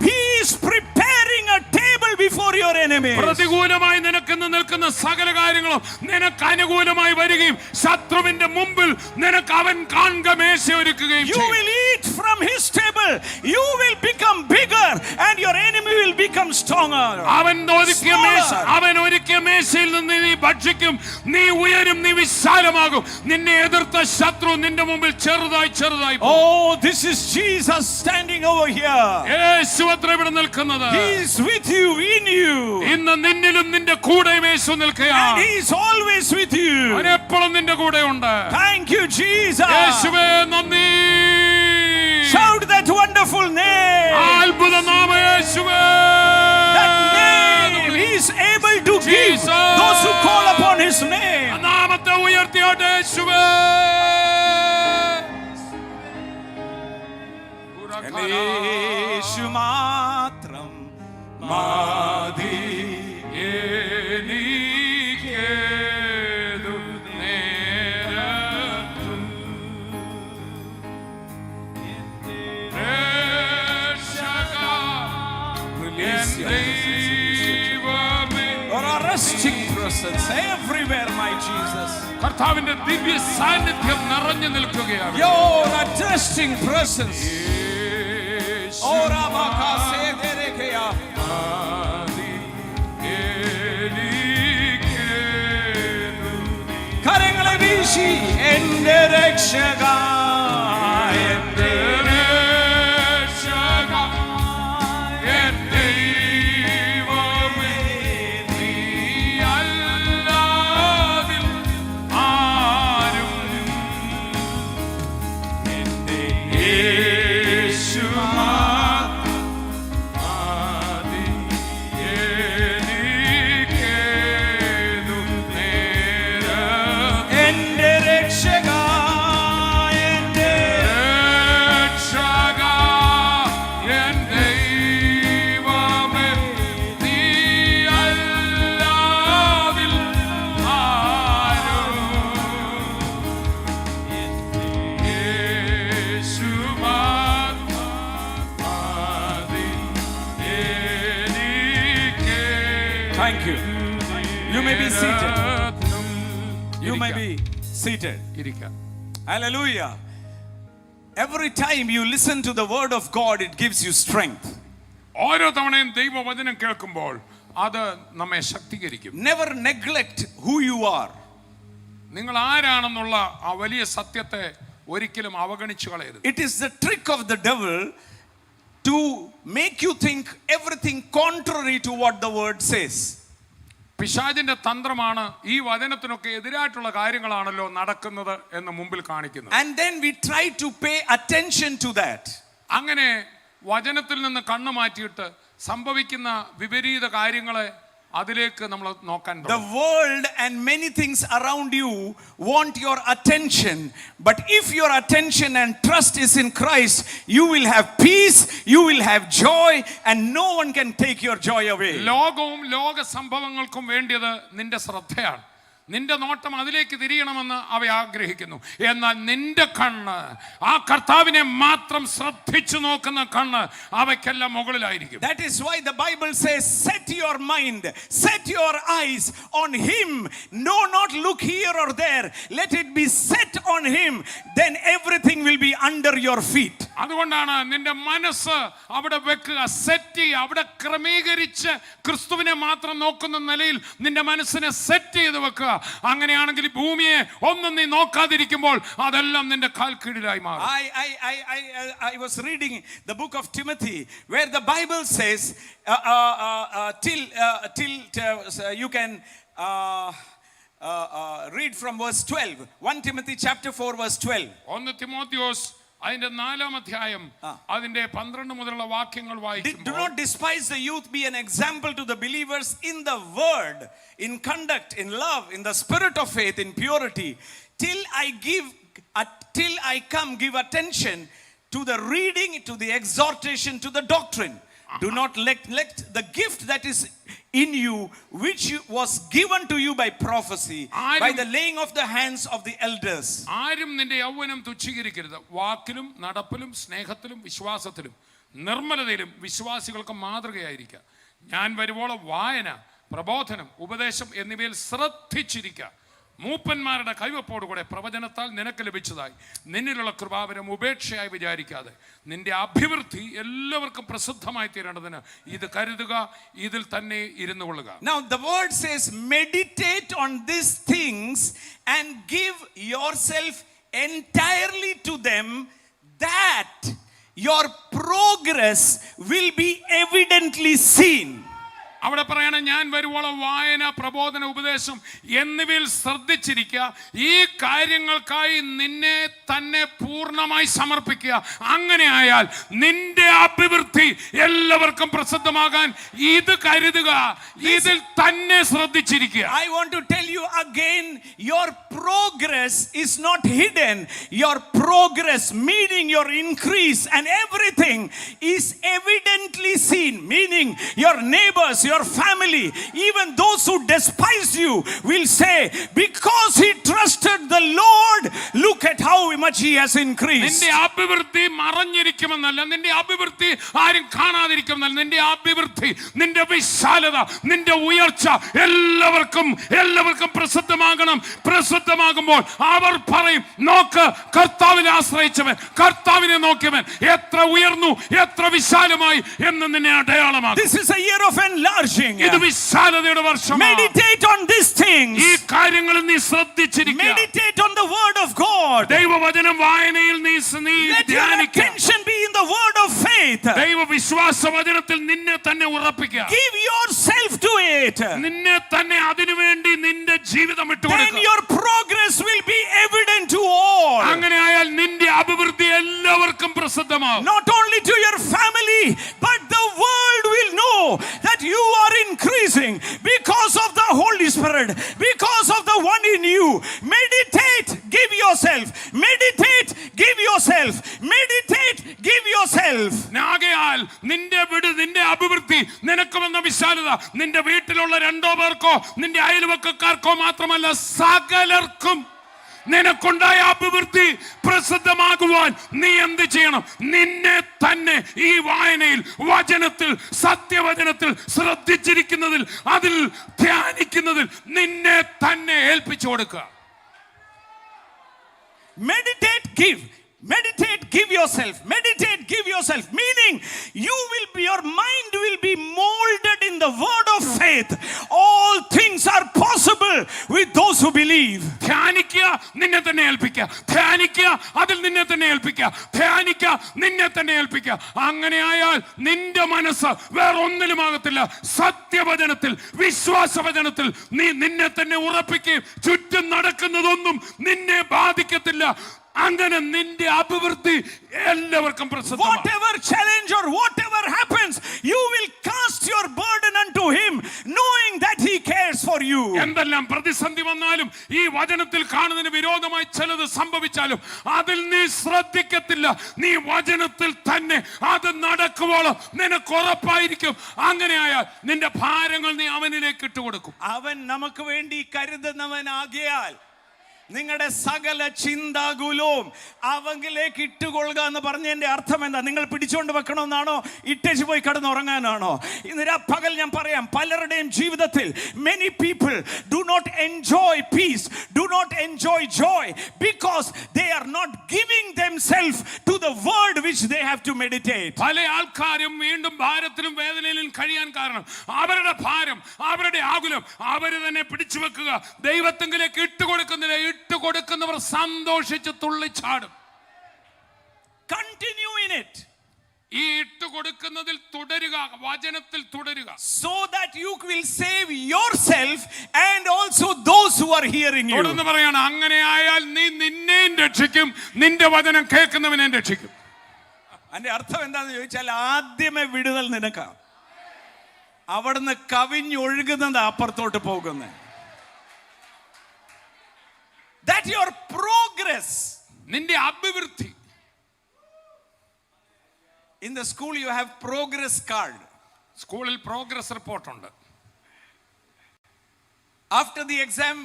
He is preparing a table before your enemies. പ്രതികൂലമായി നിനക്ക് നിൽക്കുന്ന സകല കാര്യങ്ങളും നിനക്ക് അനുകൂലമായി വരികയും ശത്രുവിന്റെ മുമ്പിൽ നിനക്ക് അവൻ കാണുക മേശ ഒരുക്കുകയും You will eat eat from his table, you will become bigger and your enemy will become stronger. അവൻ ഒരുക്കിയ മേശയിൽ നിന്ന് നീ ഭക്ഷിക്കും, നീ ഉയരും, നീ വിശാലമാകും. നിന്നെ എതിർത്ത ശത്രു നിന്റെ മുമ്പിൽ ചെറുതായി Oh, this is Jesus standing over here. യേശു അത്ര ഇവിടെ നിൽക്കുന്നത്. He is with you, in you. ഇന്ന് നിന്നിലും നിന്റെ കൂടെയും യേശു നിൽക്കുകയാണ്. And he is always with you. അവൻ എപ്പോഴും നിന്റെ കൂടെ ഉണ്ട്. Thank you, Jesus. യേശുവേ നന്ദി. Shout that wonderful name. അത്ഭുത നാമം യേശുവേ. That name he is able to give those who call upon his name. നാമത്തെ ഉയർത്തിയോട്ടെ യേശുവേ. യേശു മാത്രം മതി എനിക്കേതു നേരത്തും രക്ഷകാ എൻ ദൈവമേ. Your arresting presence everywhere, my Jesus. കർത്താവിന്റെ ദിവ്യ സാന്നിധ്യം നിറഞ്ഞു നിൽക്കുകയാണ്. Your arresting presence. Oh, Rabaka Sederekea. കരങ്ങളെ വീശി എന്റെ രക്ഷക, എന്റെ രക്ഷക എൻ ദൈവമേ, നീയല്ലാതിൽ ആരും എന്റെ യേശു എന്റെ രക്ഷക, എന്റെ രക്ഷക എൻ ദൈവമേ, നീയല്ലാതിൽ ആരും യേശു മാത്രമതി എനിക്ക്. Thank you. You may be seated. You may be seated. ഇരിക്കാം. Hallelujah. Every time you listen to the word of God, it gives you strength. ഓരോ തവണയും ദൈവവചനം കേൾക്കുമ്പോൾ അത് നമ്മെ ശക്തീകരിക്കും. Never neglect who you are. നിങ്ങൾ ആരാണെന്നുള്ള ആ വലിയ സത്യത്തെ ഒരിക്കലും അവഗണിച്ചു കളയരുത്. It is the trick of the devil to make you think everything contrary to what the word says. പിശാചിന്റെ തന്ത്രമാണ് ഈ വചനത്തിനൊക്കെ എതിരായിട്ടുള്ള കാര്യങ്ങളാണല്ലോ നടക്കുന്നത് എന്ന് മുമ്പിൽ കാണിക്കുന്നത്. And then we try to pay attention to that. അങ്ങനെ വചനത്തിൽ നിന്ന് കണ്ണു മാറ്റിയിട്ട് സംഭവിക്കുന്ന വിപരീത കാര്യങ്ങളെ അതിലേക്ക് നമ്മൾ നോക്കാൻ The world and many things around you want your attention, but if your attention and trust is in Christ, you will have peace, you will have joy, and no one can take your joy away. ലോകവും ലോക സംഭവങ്ങൾക്കും വേണ്ടിയത് നിന്റെ ശ്രദ്ധയാണ്. നിന്റെ നോട്ടം അതിലേക്ക് തിരിയണമെന്ന് അവ ആഗ്രഹിക്കുന്നു. എന്നാൽ നിന്റെ കണ്ണ് ആ കർത്താവിനെ മാത്രം ശ്രദ്ധിച്ചു നോക്കുന്ന കണ്ണ് അവയ്ക്കെല്ലാം മുകളിലായിരിക്കും. That is why the Bible says, set your mind, set your eyes on him. No, not look here or there. Let it be set on him. Then everything will be under your feet. അതുകൊണ്ടാണ് നിന്റെ മനസ്സ് അവിടെ വെക്കുക, set ചെയ്യുക, അവിടെ ക്രമീകരിച്ച് ക്രിസ്തുവിനെ മാത്രം നോക്കുന്ന നിലയിൽ നിന്റെ മനസ്സിനെ സെറ്റ് ചെയ്ത് വെക്കുക. അങ്ങനെയാണെങ്കിൽ ഭൂമിയെ ഒന്നും നീ നോക്കാതിരിക്കുമ്പോൾ അതെല്ലാം നിന്റെ കാൽക്കീഴിലായി മാറും. I was reading the book of Timothy where the Bible says till you can read from verse 12. 1 Timothy chapter 4 verse 12. 1 Timotheos അതിന്റെ 4-ാം അധ്യായം അതിന്റെ 12 മുതലുള്ള വാക്യങ്ങൾ വായിക്കുമ്പോൾ, do not despise the youth, be an example to the believers in the word, in conduct, in love, in the spirit of faith, in purity, till I come give attention to the reading, to the exhortation, to the doctrine. Do not neglect the gift that is in you, which was given to you by prophecy, by the laying of the hands of the elders. ആരും നിന്റെ യൗവനം തുച്ഛീകരിക്കരുത്. വാക്കിലും നടപ്പിലും സ്നേഹത്തിലും വിശ്വാസത്തിലും നിർമ്മലതയിലും വിശ്വാസികൾക്ക് മാതൃകയായിരിക്കുക. ഞാൻ വരുവോളം വായന, പ്രബോധനം, ഉപദേശം എന്നിവയിൽ ശ്രദ്ധിച്ചിരിക്കുക. മൂപ്പന്മാരുടെ കൈവപ്പോടുകൂടെ പ്രവചനത്താൽ നിനക്ക് ലഭിച്ചതായി നിന്നിലുള്ള കൃപാവരം ഉപേക്ഷയായി വിചാരിക്കാതെ നിന്റെ അഭിവൃദ്ധി എല്ലാവർക്കും പ്രസിദ്ധമായി തീരേണ്ടതിന് ഇത് കരുതുക, ഇതിൽ തന്നെ ഇരുന്നു കൊള്ളുക. Now the word says meditate on these things and give yourself entirely to them, that your progress will be evidently seen. അവിടെ പറയണ ഞാൻ വരുവോളം വായന, പ്രബോധന, ഉപദേശം എന്നിവയിൽ ശ്രദ്ധിച്ചിരിക്കുക. ഈ കാര്യങ്ങൾക്കായി നിന്നെ തന്നെ പൂർണ്ണമായി സമർപ്പിക്കുക. അങ്ങനെ ആയാൽ നിന്റെ അഭിവൃദ്ധി എല്ലാവർക്കും പ്രസിദ്ധമാകാൻ ഇത് കരുതുക, ഇതിൽ തന്നെ ശ്രദ്ധിച്ചിരിക്കുക. I want to tell you again, your progress is not hidden. Your progress, meaning your increase and everything, is evidently seen. Meaning your neighbors, your family, even those who despise you will say, because he trusted the Lord, look at how much he has increased. നിന്റെ അഭിവൃദ്ധി മറഞ്ഞിരിക്കുമെന്നല്ല, നിന്റെ അഭിവൃദ്ധി ആരും കാണാതിരിക്കുമെന്നല്ല, നിന്റെ അഭിവൃദ്ധി, നിന്റെ വിശാലത, നിന്റെ ഉയർച്ച എല്ലാവർക്കും പ്രസിദ്ധമാകണം. പ്രസിദ്ധമാകുമ്പോൾ അവർ പറയും, നോക്ക്, കർത്താവിനെ ആശ്രയിച്ചവൻ, കർത്താവിനെ നോക്കിയവൻ എത്ര ഉയർന്നു, എത്ര വിശാലമായി എന്ന് നിന്നെ അടയാളമാകും. This is a year of enlarging. ഇത് വിശാലതയുടെ വർഷമാണ്. Meditate on these things. ഈ കാര്യങ്ങളിൽ നീ ശ്രദ്ധിച്ചിരിക്കുക. Meditate on the word of God. ദൈവവചനം വായനയിൽ നീ Let your ധ്യാനിക്കുക. attention be in the word of faith. ദൈവ വിശ്വാസ വചനത്തിൽ നിന്നെ തന്നെ ഉറപ്പിക്കുക. Give yourself to it. നിന്നെ തന്നെ അതിനുവേണ്ടി നിന്റെ ജീവിതം Then ഇട്ടുകൊടുക്കുക. your progress will be evident to all. അങ്ങനെ ആയാൽ നിന്റെ അഭിവൃദ്ധി എല്ലാവർക്കും പ്രസിദ്ധമാകും. Not only to your family, but the world will know that you are increasing because of the Holy Spirit, because of the one in you. Meditate, give yourself. Meditate, give yourself. Meditate, give yourself. ആകയാൽ നിന്റെ അഭിവൃദ്ധി, നിനക്ക് വന്ന വിശാലത നിന്റെ വീട്ടിലുള്ള 2 പേർക്കോ നിന്റെ അയൽവക്കക്കാർക്കോ മാത്രമല്ല, സകലർക്കും നിനക്കുണ്ടായ അഭിവൃദ്ധി പ്രസിദ്ധമാകുവാൻ നീ എന്ത് ചെയ്യണം? നിന്നെ തന്നെ ഈ വായനയിൽ, വചനത്തിൽ, സത്യവചനത്തിൽ ശ്രദ്ധിച്ചിരിക്കുന്നതിൽ, അതിൽ ധ്യാനിക്കുന്നതിൽ നിന്നെ തന്നെ ഏൽപ്പിച്ചു കൊടുക്കുക. Meditate, give. Meditate, give yourself. Meditate, give yourself. Meaning, your mind will be molded in the word of faith. All things are possible with those who believe. ധ്യാനിക്കുക, നിന്നെ തന്നെ ഏൽപ്പിക്കുക. ധ്യാനിക്കുക, അതിൽ നിന്നെ തന്നെ ഏൽപ്പിക്കുക. ധ്യാനിക്കുക, നിന്നെ തന്നെ ഏൽപ്പിക്കുക. അങ്ങനെയായാൽ നിന്റെ മനസ്സ് വേറൊന്നിലുമാകത്തില്ല. സത്യവചനത്തിൽ, വിശ്വാസവചനത്തിൽ നീ നിന്നെ തന്നെ ഉറപ്പിക്കുകയും ചുറ്റും നടക്കുന്നതൊന്നും നിന്നെ ബാധിക്കത്തില്ല. അങ്ങനെ നിന്റെ അഭിവൃദ്ധി എല്ലാവർക്കും പ്രസിദ്ധമാണ്. Whatever challenge or whatever happens, you will cast your burden unto him, knowing that he cares for you. എന്തെല്ലാം പ്രതിസന്ധി വന്നാലും, ഈ വചനത്തിൽ കാണുന്നതിന് വിരോധമായി ചിലത് സംഭവിച്ചാലും അതിൽ നീ ശ്രദ്ധിക്കത്തില്ല. നീ വചനത്തിൽ തന്നെ അത് നടക്കുവോളം നിനക്ക് ഉറപ്പായിരിക്കും. അങ്ങനെയായാൽ നിന്റെ ഭാരങ്ങൾ നീ അവനിലേക്ക് ഇട്ടുകൊടുക്കും. അവൻ നമുക്ക് വേണ്ടി കരുതുന്നവനാകിയാൽ നിങ്ങളുടെ സകല ചിന്താകുലവും അവങ്കിലേക്ക് ഇട്ടുകൊള്ളുക എന്ന് പറഞ്ഞതിന്റെ അർത്ഥം എന്താ? നിങ്ങൾ പിടിച്ചുകൊണ്ട് വെക്കണമെന്നാണോ? ഇട്ടേച്ച് പോയി കിടന്നുറങ്ങാനാണോ? ഇന്ന് പകൽ ഞാൻ പറയാം, പലരുടെയും ജീവിതത്തിൽ many people do not enjoy peace, do not enjoy joy, because they are not giving themselves to the word which they have to meditate. പല ആൾക്കാരും വീണ്ടും ഭാരത്തിലും വേദനയിലും കഴിയാൻ കാരണം അവരുടെ ഭാരം, അവരുടെ ആകുലം അവര് തന്നെ പിടിച്ചു വെക്കുക. ദൈവത്തെങ്കിലേക്ക് ഇട്ടുകൊടുക്കുന്നവർ സന്തോഷിച്ച് തുള്ളിച്ചാടും. Continue in it. ഈ ഇട്ടുകൊടുക്കുന്നതിൽ തുടരുക, വചനത്തിൽ തുടരുക. So that you will save yourself and also those who are hearing you. തുടർന്ന് പറയാണ്, അങ്ങനെ ആയാൽ നീ നിന്നെയും രക്ഷിക്കും, നിന്റെ വചനം കേൾക്കുന്നവനെ രക്ഷിക്കും. അതിന്റെ അർത്ഥം എന്താണെന്ന് ചോദിച്ചാൽ, ആദ്യമേ വിടുതൽ നിനക്കാണ്. അവിടുന്ന് കവിഞ്ഞൊഴുകുന്നത് അപ്പുറത്തോട്ട് പോകുന്നത്. That your progress, നിന്റെ അഭിവൃദ്ധി. in the school you have progress card. സ്കൂളിൽ പ്രോഗ്രസ് റിപ്പോർട്ട് ഉണ്ട്. After the exam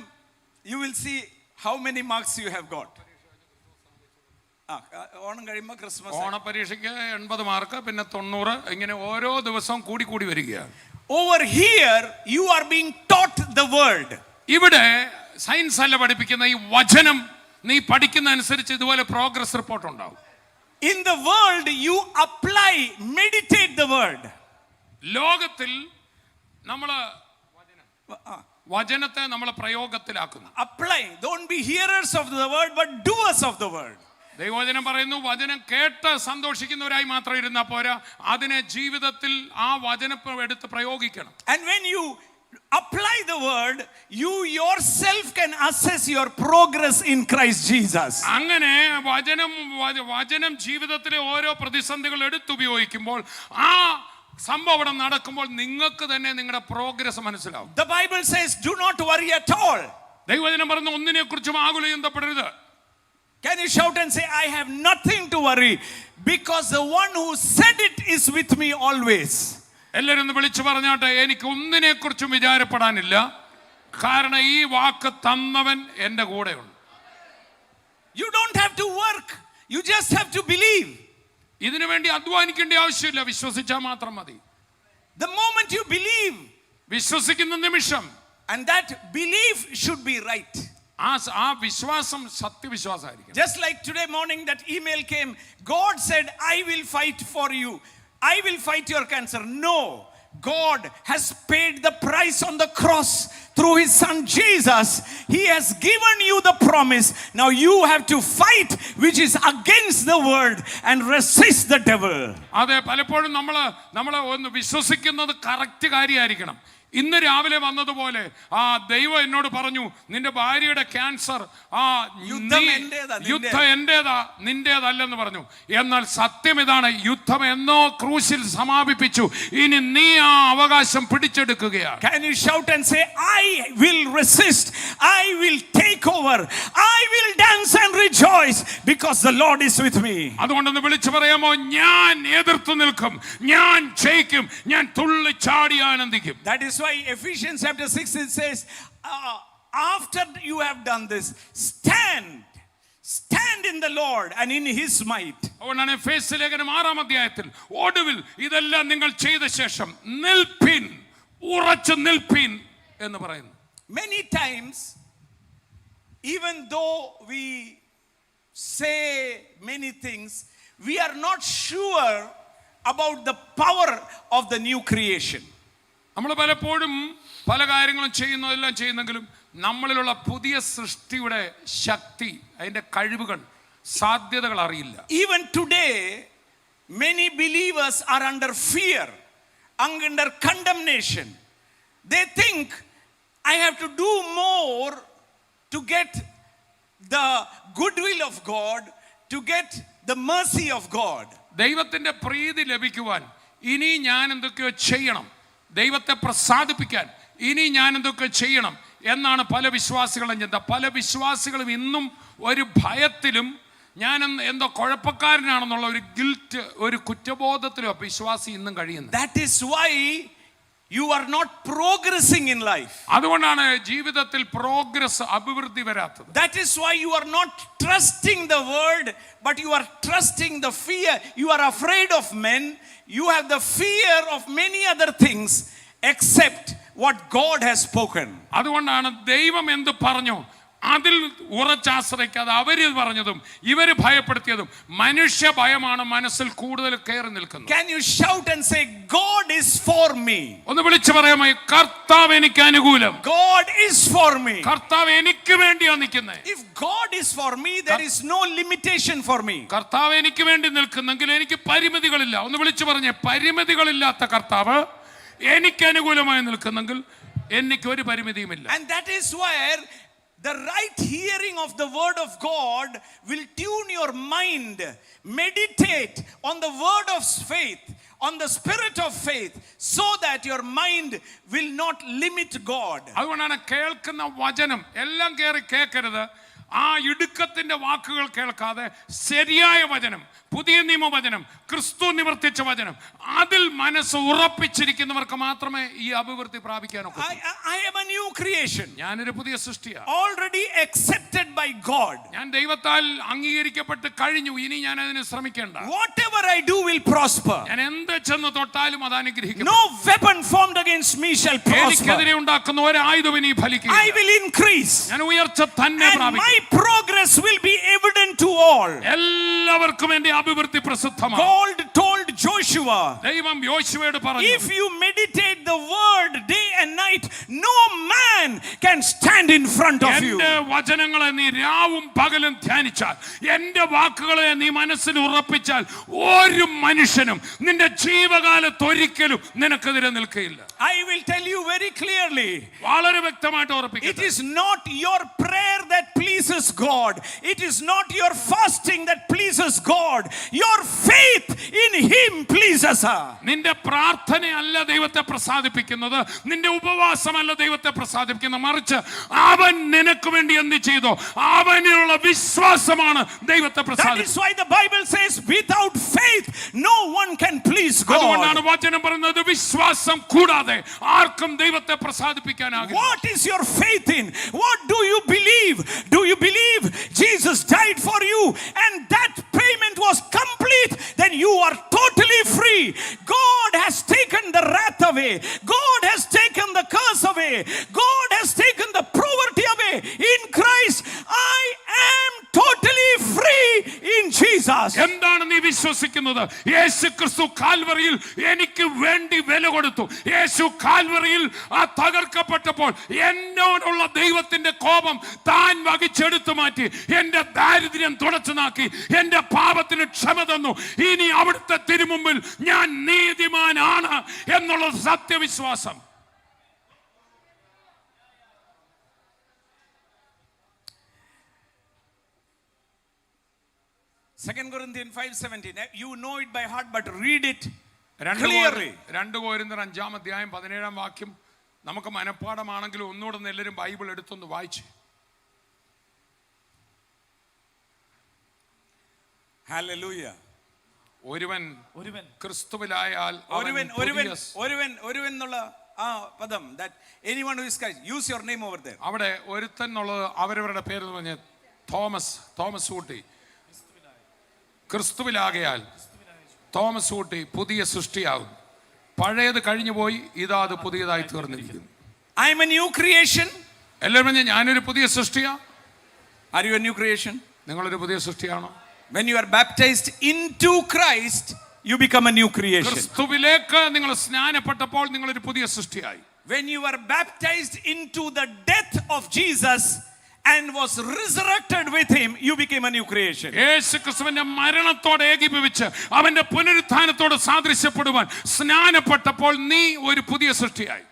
you will see how many marks you have got. Onam കഴിയുമ്പോൾ ക്രിസ്മസ്, ഓണപരീക്ഷയ്ക്ക് 80 മാർക്ക്, പിന്നെ 90, ഇങ്ങനെ ഓരോ ദിവസവും കൂടി വരികയാണ്. Over here you are being taught the word. ഇവിടെ സയൻസ് അല്ല പഠിപ്പിക്കുന്ന ഈ വചനം നീ പഠിക്കുന്ന അനുസരിച്ച് ഇതുപോലെ പ്രോഗ്രസ് റിപ്പോർട്ട് ഉണ്ടാവും. In the world, you apply, meditate the word. ലോകത്തിൽ നമ്മൾ വചനത്തെ നമ്മൾ പ്രയോഗത്തിലാക്കുന്നു. Apply. Don't be hearers of the word, but doers of the word. ദൈവവചനം പറയുന്നു, വചനം കേട്ട് സന്തോഷിക്കുന്നവരായി മാത്രം ഇരുന്നാ പോരാ, അതിനെ ജീവിതത്തിൽ ആ വചനം എടുത്ത് പ്രയോഗിക്കണം. And when you apply the word, you yourself can assess your progress in Christ Jesus. അങ്ങനെ വചനം ജീവിതത്തിലെ ഓരോ പ്രതിസന്ധികൾ എടുത്തുപയോഗിക്കുമ്പോൾ ആ സംഭവം നടക്കുമ്പോൾ നിങ്ങൾക്ക് തന്നെ നിങ്ങളുടെ പ്രോഗ്രസ് മനസ്സിലാവും. The Bible says, do not worry at all. ദൈവവചനം പറയുന്നു, ഒന്നിനെ കുറിച്ചും ആകുലചിന്തപ്പെടരുത്. Can you shout and say, I have nothing to worry because the one who said it is with me always. എല്ലാവരും ഒന്ന് വിളിച്ചു പറഞ്ഞാട്ടെ, എനിക്ക് ഒന്നിനെ കുറിച്ചും വിചാരപ്പെടാനില്ല, കാരണം ഈ വാക്ക് തന്നവൻ എന്റെ കൂടെയുണ്ട്. You don't have to work, you just have to believe. ഇതിനു വേണ്ടി അധ്വാനിക്കേണ്ട ആവശ്യമില്ല, വിശ്വസിച്ചാൽ മാത്രം മതി. The moment you believe, വിശ്വസിക്കുന്ന നിമിഷം, and that belief should be right. ആ വിശ്വാസം സത്യവിശ്വാസമായിരിക്കും. Just like today morning that email came, God said, I will fight for you, I will fight your cancer. No, God has paid the price on the cross through his son Jesus. He has given you the promise. Now you have to fight which is against the word and resist the devil. അതെ, പലപ്പോഴും നമ്മൾ ഒന്ന് വിശ്വസിക്കുന്നത് correct കാര്യമായിരിക്കണം. ഇന്ന് രാവിലെ വന്നതുപോലെ ആ ദൈവം എന്നോട് പറഞ്ഞു, നിന്റെ ഭാര്യയുടെ ക്യാൻസർ യുദ്ധം എന്റേതാ നിന്റേതല്ലെന്ന് പറഞ്ഞു. എന്നാൽ സത്യം ഇതാണ്, യുദ്ധം എന്നോ ക്രൂശിൽ സമാപിപ്പിച്ചു, ഇനി നീ ആ അവകാശം പിടിച്ചെടുക്കുകയാണ്. Can you shout and say, I will resist, I will take over, I will dance and rejoice because the Lord is with me. അതുകൊണ്ടൊന്ന് വിളിച്ചു പറയാമോ, ഞാൻ എതിർത്തു നിൽക്കും, ഞാൻ ജയിക്കും, ഞാൻ തുള്ളി ചാടി ആനന്ദിക്കും. That is why Ephesians chapter 6 it says, after you have done this, stand in the Lord and in his might. അതുകൊണ്ടാണ് എഫേസ്യ ലേഖനം 6-ാം അധ്യായത്തിൽ ഒടുവിൽ ഇതെല്ലാം നിങ്ങൾ ചെയ്ത ശേഷം നിൽപ്പിൻ, ഉറച്ചു നിൽപ്പിൻ എന്ന് പറയുന്നു. Many times, even though we say many things, we are not sure about the power of the new creation. നമ്മൾ പലപ്പോഴും പല കാര്യങ്ങളും ചെയ്യുന്നെങ്കിലും നമ്മളിലുള്ള പുതിയ സൃഷ്ടിയുടെ ശക്തി, അതിന്റെ കഴിവുകൾ, സാധ്യതകൾ അറിയില്ല. Even today, many believers are under fear, under condemnation. They think, I have to do more to get the goodwill of God, to get the mercy of God. ദൈവത്തിന്റെ പ്രീതി ലഭിക്കുവാൻ ഇനി ഞാൻ എന്തൊക്കെയോ ചെയ്യണം, ദൈവത്തെ പ്രസാദിപ്പിക്കാൻ ഇനി ഞാൻ എന്തൊക്കെ ചെയ്യണം എന്നാണ് പല വിശ്വാസികളും ചിന്ത. പല വിശ്വാസികളും ഇന്നും ഒരു ഭയത്തിലും ഞാൻ എന്തോ കുഴപ്പക്കാരനാണെന്നുള്ള ഒരു ഗിൽറ്റ്, ഒരു കുറ്റബോധത്തിലും വിശ്വാസി ഇന്നും കഴിയുന്നു. That is why you are not progressing in life. അതുകൊണ്ടാണ് ജീവിതത്തിൽ പ്രോഗ്രസ്, അഭിവൃദ്ധി വരാത്തത്. That is why you are not trusting the word, but you are trusting the fear. You are afraid of men. You have the fear of many other things except what God has spoken. അതുകൊണ്ടാണ് ദൈവം എന്ത് പറഞ്ഞു അതിൽ ഉറച്ചാശ്രയിക്കാതെ അവര് പറഞ്ഞതും ഇവര് ഭയപ്പെടുത്തിയതും മനുഷ്യ ഭയമാണ് മനസ്സിൽ കൂടുതൽ കയറി നിൽക്കുന്നത്. Can you shout and say, God is for me? ഒന്ന് വിളിച്ചു പറയാമോ, കർത്താവ് എനിക്ക് അനുകൂലം. God is for me. കർത്താവ് എനിക്ക് വേണ്ടിയാ നിൽക്കുന്നത്. If God is for me, there is no limitation for me. കർത്താവ് എനിക്ക് വേണ്ടി നിൽക്കുന്നെങ്കിൽ എനിക്ക് പരിമിതികളില്ല. ഒന്ന് വിളിച്ചു പറഞ്ഞേ, പരിമിതികളില്ലാത്ത കർത്താവ് എനിക്ക് അനുകൂലമായി നിൽക്കുന്നെങ്കിൽ എനിക്ക് ഒരു പരിമിതിയുമില്ല. And that is where the right hearing of the word of God will tune your mind. Meditate on the word of faith, on the spirit of faith, so that your mind will not limit God. അതുകൊണ്ടാണ് കേൾക്കുന്ന വചനം എല്ലാം കേറി കേൾക്കരുത്, ആ ഇടുക്കത്തിന്റെ വാക്കുകൾ കേൾക്കാതെ ശരിയായ വചനം, പുതിയ നിയമവചനം, ക്രിസ്തു നിവർത്തിച്ച വചനം, അതിൽ മനസ്സ് ഉറപ്പിച്ചിരിക്കുന്നവർക്ക് മാത്രമേ ഈ അഭിവൃദ്ധി പ്രാപിക്കാനൊക്കെ. I am a new creation. ഞാനൊരു പുതിയ സൃഷ്ടിയാണ്. Already accepted by God. ഞാൻ ദൈവത്താൽ അംഗീകരിക്കപ്പെട്ട് കഴിഞ്ഞു. ഇനി ഞാൻ അതിന് ശ്രമിക്കേണ്ട. Whatever I do will prosper. ഞാൻ എന്ത് ചെന്ന് തൊട്ടാലും അത് അനുഗ്രഹിക്കും. No weapon formed against me shall prosper. എനിക്കെതിരെ ഉണ്ടാക്കുന്ന ഒരു ആയുധവും ഇനി ഫലിക്കില്ല. I will increase. ഞാൻ ഉയർച്ച തന്നെ പ്രാപിക്കും. My progress will be evident to all. എല്ലാവർക്കും എന്റെ അഭിവൃദ്ധി പ്രസിദ്ധമാണ്. God told Joshua, ദൈവം യോശുവയോട് പറഞ്ഞു, if you meditate the word day and night, no man can stand in front of you. എന്റെ വചനങ്ങളെ നീ രാവും പകലും ധ്യാനിച്ചാൽ, എന്റെ വാക്കുകളെ നീ മനസ്സിൽ ഉറപ്പിച്ചാൽ, ഒരു മനുഷ്യനും നിന്റെ ജീവകാലത്ത് ഒരിക്കലും നിനക്കെതിരെ നിൽക്കുകയില്ല. I will tell you very clearly, വളരെ വ്യക്തമായിട്ട് ഉറപ്പിക്കുക. it is not your prayer that pleases God. It is not your fasting that pleases God. Your faith in him pleases her. നിന്റെ പ്രാർത്ഥനയല്ല ദൈവത്തെ പ്രസാദിപ്പിക്കുന്നത്, നിന്റെ ഉപവാസമല്ല ദൈവത്തെ പ്രസാദിപ്പിക്കുന്നത്, മറിച്ച് അവൻ നിനക്ക് വേണ്ടി എന്ത് ചെയ്തോ അവനിലുള്ള വിശ്വാസമാണ് ദൈവത്തെ പ്രസാദിപ്പിക്കുന്നത്. That is why the Bible says without faith no one can please God. അതുകൊണ്ടാണ് വചനം പറയുന്നത് വിശ്വാസം കൂടാതെ ആർക്കും ദൈവത്തെ പ്രസാദിപ്പിക്കാനാകില്ല. What is your faith in? What do you believe? Do you believe Jesus died for you and that payment was complete? Then you are totally free. God has taken the wrath away. God has taken the curse away. God has taken the poverty away. In Christ I am totally free in Jesus. എന്താണ് നീ വിശ്വസിക്കുന്നത്? യേശു ക്രിസ്തു കാൽവറിയിൽ എനിക്ക് വേണ്ടി വില കൊടുത്തു. യേശു കാൽവറിയിൽ ആ തകർക്കപ്പെട്ടപ്പോൾ എന്നോടുള്ള ദൈവത്തിന്റെ കോപം താൻ വഹിച്ചെടുത്തു മാറ്റി, എന്റെ ദാരിദ്ര്യം തുടച്ചു നാക്കി, എന്റെ പാപത്തിന് ക്ഷമ തന്നു. ഇനി അവിടുത്തെ തിരുമുമ്പിൽ ഞാൻ നീതിമാനാണ് എന്നുള്ള സത്യവിശ്വാസം. Second Corinthians 5:17. You know it by heart, but read it clearly. 2 കൊരിന്ത്യർ 5-ാം അധ്യായം 17-ാം വാക്യം നമുക്ക് മനഃപ്പാഠമാണെങ്കിലും ഒന്നുകൂടെ എല്ലാവരും ബൈബിൾ എടുത്തൊന്ന് വായിച്ച്. Hallelujah. ഒരുവൻ ക്രിസ്തുവിലായാൽ ഒരുവൻ എന്നുള്ള ആ പദം, that anyone who is Christ, use your name over there. അവിടെ ഒരുത്തൻ എന്നുള്ളത് അവരവരുടെ പേര് എന്ന് പറഞ്ഞ തോമസ് ഊട്ടി. ക്രിസ്തുവിലാകയാൽ തോമസ് ഊട്ടി പുതിയ സൃഷ്ടിയാകും. പഴയത് കഴിഞ്ഞു പോയി, ഇതാ അത് പുതിയതായി തീർന്നിരിക്കുന്നു. I am a new creation. എല്ലാവരും പറഞ്ഞ ഞാനൊരു പുതിയ സൃഷ്ടിയാ. Are you a new creation? നിങ്ങളൊരു പുതിയ സൃഷ്ടിയാണോ? When you are baptized into Christ, you become a new creation. ക്രിസ്തുവിലേക്ക് നിങ്ങൾ സ്നാനപ്പെട്ടപ്പോൾ നിങ്ങളൊരു പുതിയ സൃഷ്ടിയായി. When you are baptized into the death of Jesus and was resurrected with him, you became a new creation. യേശു ക്രിസ്തുവിന്റെ മരണത്തോട് ഏകീഭവിച്ച് അവന്റെ പുനരുത്ഥാനത്തോട് സാദൃശ്യപ്പെടുവാൻ സ്നാനപ്പെട്ടപ്പോൾ നീ ഒരു പുതിയ സൃഷ്ടിയായി.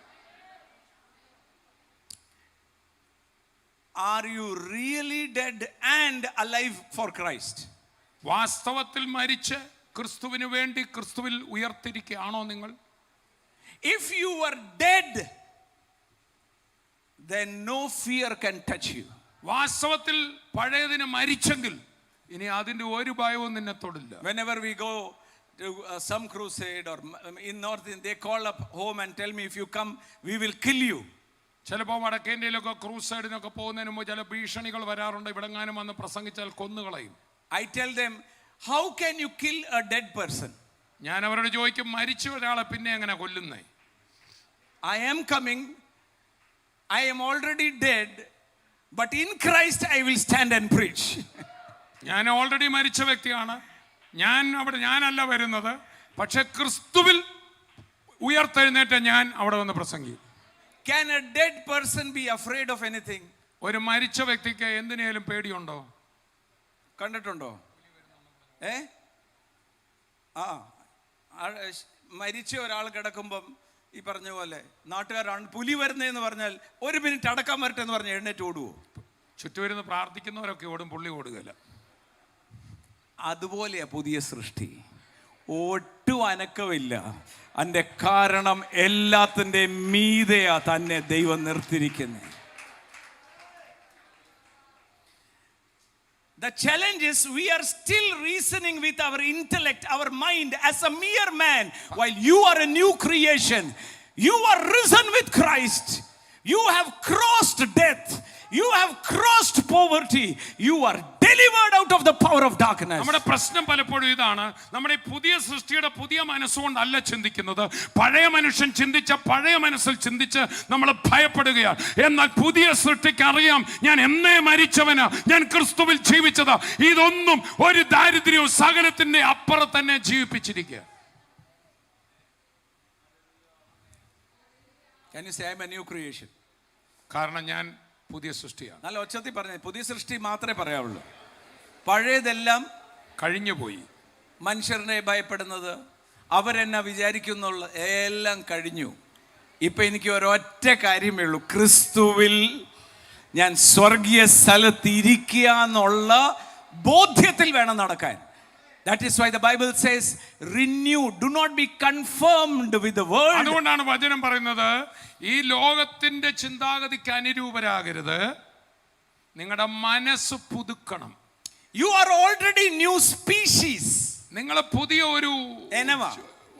Are you really dead and alive for Christ? വാസ്തവത്തിൽ മരിച്ച് ക്രിസ്തുവിന് വേണ്ടി ക്രിസ്തുവിൽ ഉയർത്തിരിക്കുകയാണോ നിങ്ങൾ? If you are dead, then no fear can touch you. വാസ്തവത്തിൽ പഴയതിന് മരിച്ചെങ്കിൽ ഇനി അതിന്റെ ഒരു ഭയവും നിന്നെ തൊടില്ല. Whenever we go to some crusade or in north, they call up home and tell me, if you come we will kill you. ചിലപ്പോൾ വടക്കേന്ത്യയിലൊക്കെ ക്രൂസൈഡിനൊക്കെ പോകുന്നതിന് മുമ്പ് ചില ഭീഷണികൾ വരാറുണ്ട്. ഇവിടെങ്ങാനും വന്ന് പ്രസംഗിച്ചാൽ കൊന്നുകളയും. I tell them, how can you kill a dead person? ഞാൻ അവരോട് ചോദിക്കും, മരിച്ച ഒരാളെ പിന്നെ എങ്ങനെ കൊല്ലുന്നേ? I am coming, I am already dead, but in Christ I will stand and preach. ഞാൻ ഓൾറെഡി മരിച്ച വ്യക്തിയാണ്. ഞാനല്ല വരുന്നത്, പക്ഷെ ക്രിസ്തുവിൽ ഉയർത്തെഴുന്നേറ്റ ഞാൻ അവിടെ വന്ന് പ്രസംഗിക്കും. Can a dead person be afraid of anything? ഒരു മരിച്ച വ്യക്തിക്ക് എന്തിനേലും പേടിയുണ്ടോ? കണ്ടിട്ടുണ്ടോ? മരിച്ച ഒരാൾ കിടക്കുമ്പം ഈ പറഞ്ഞ പോലെ നാട്ടുകാരാണ് പുലി വരുന്നതെന്ന് പറഞ്ഞാൽ 1 മിനിറ്റ് അടക്കാൻ വരട്ടെ എന്ന് പറഞ്ഞ് എഴുന്നേറ്റ് ഓടുവോ? ചുറ്റുവരുന്ന് പ്രാർത്ഥിക്കുന്നവരൊക്കെ ഓടും, പുള്ളി ഓടുകയില്ല. അതുപോലെയാ പുതിയ സൃഷ്ടി. ഒട്ടും അനക്കമില്ല. അതിൻ്റെ കാരണം എല്ലാത്തിൻ്റെ മീതെയാ തന്നെ ദൈവം നിർത്തിയിരിക്കുന്നത്. The challenge is we are still reasoning with our intellect, our mind as a mere man, while you are a new creation. You are risen with Christ. You have crossed death. You have crossed poverty. You are delivered out of the power of darkness. നമ്മുടെ പ്രശ്നം പലപ്പോഴും ഇതാണ്. നമ്മുടെ ഈ പുതിയ സൃഷ്ടിയുടെ പുതിയ മനസ്സുകൊണ്ടല്ല ചിന്തിക്കുന്നത്. പഴയ മനുഷ്യൻ ചിന്തിച്ച പഴയ മനസ്സിൽ ചിന്തിച്ച് നമ്മൾ ഭയപ്പെടുകയാണ്. എന്നാൽ പുതിയ സൃഷ്ടിക്ക് അറിയാം, ഞാൻ എന്നേ മരിച്ചവനാ, ഞാൻ ക്രിസ്തുവിൽ ജീവിച്ചതാ. ഇതൊന്നും ഒരു ദാരിദ്ര്യവും സകലത്തിന്റെ അപ്പുറം തന്നെ ജീവിപ്പിച്ചിരിക്കുക. Can you say I am a new creation? കാരണം ഞാൻ പുതിയ സൃഷ്ടിയാണ്. നല്ല ഒച്ചത്തിൽ പറഞ്ഞേ, പുതിയ സൃഷ്ടി മാത്രമേ പറയാവുള്ളൂ. പഴയതെല്ലാം കഴിഞ്ഞുപോയി. മനുഷ്യരനെ ഭയപ്പെടുന്നത്, അവരെന്നെ വിചാരിക്കുന്നുള്ള എല്ലാം കഴിഞ്ഞു. ഇപ്പൊ എനിക്ക് ഒരൊറ്റ കാര്യമേ ഉള്ളൂ, ക്രിസ്തുവിൽ ഞാൻ സ്വർഗീയ സ്ഥലത്ത് ഇരിക്കുക എന്നുള്ള ബോധ്യത്തിൽ വേണം നടക്കാൻ. That is why the Bible says, renew, do not be confirmed with the world. അതുകൊണ്ടാണ് വചനം പറയുന്നത്, ഈ ലോകത്തിന്റെ ചിന്താഗതിക്ക് അനുരൂപരാകരുത്, നിങ്ങളുടെ മനസ്സ് പുതുക്കണം. You are already new species. നിങ്ങൾ പുതിയ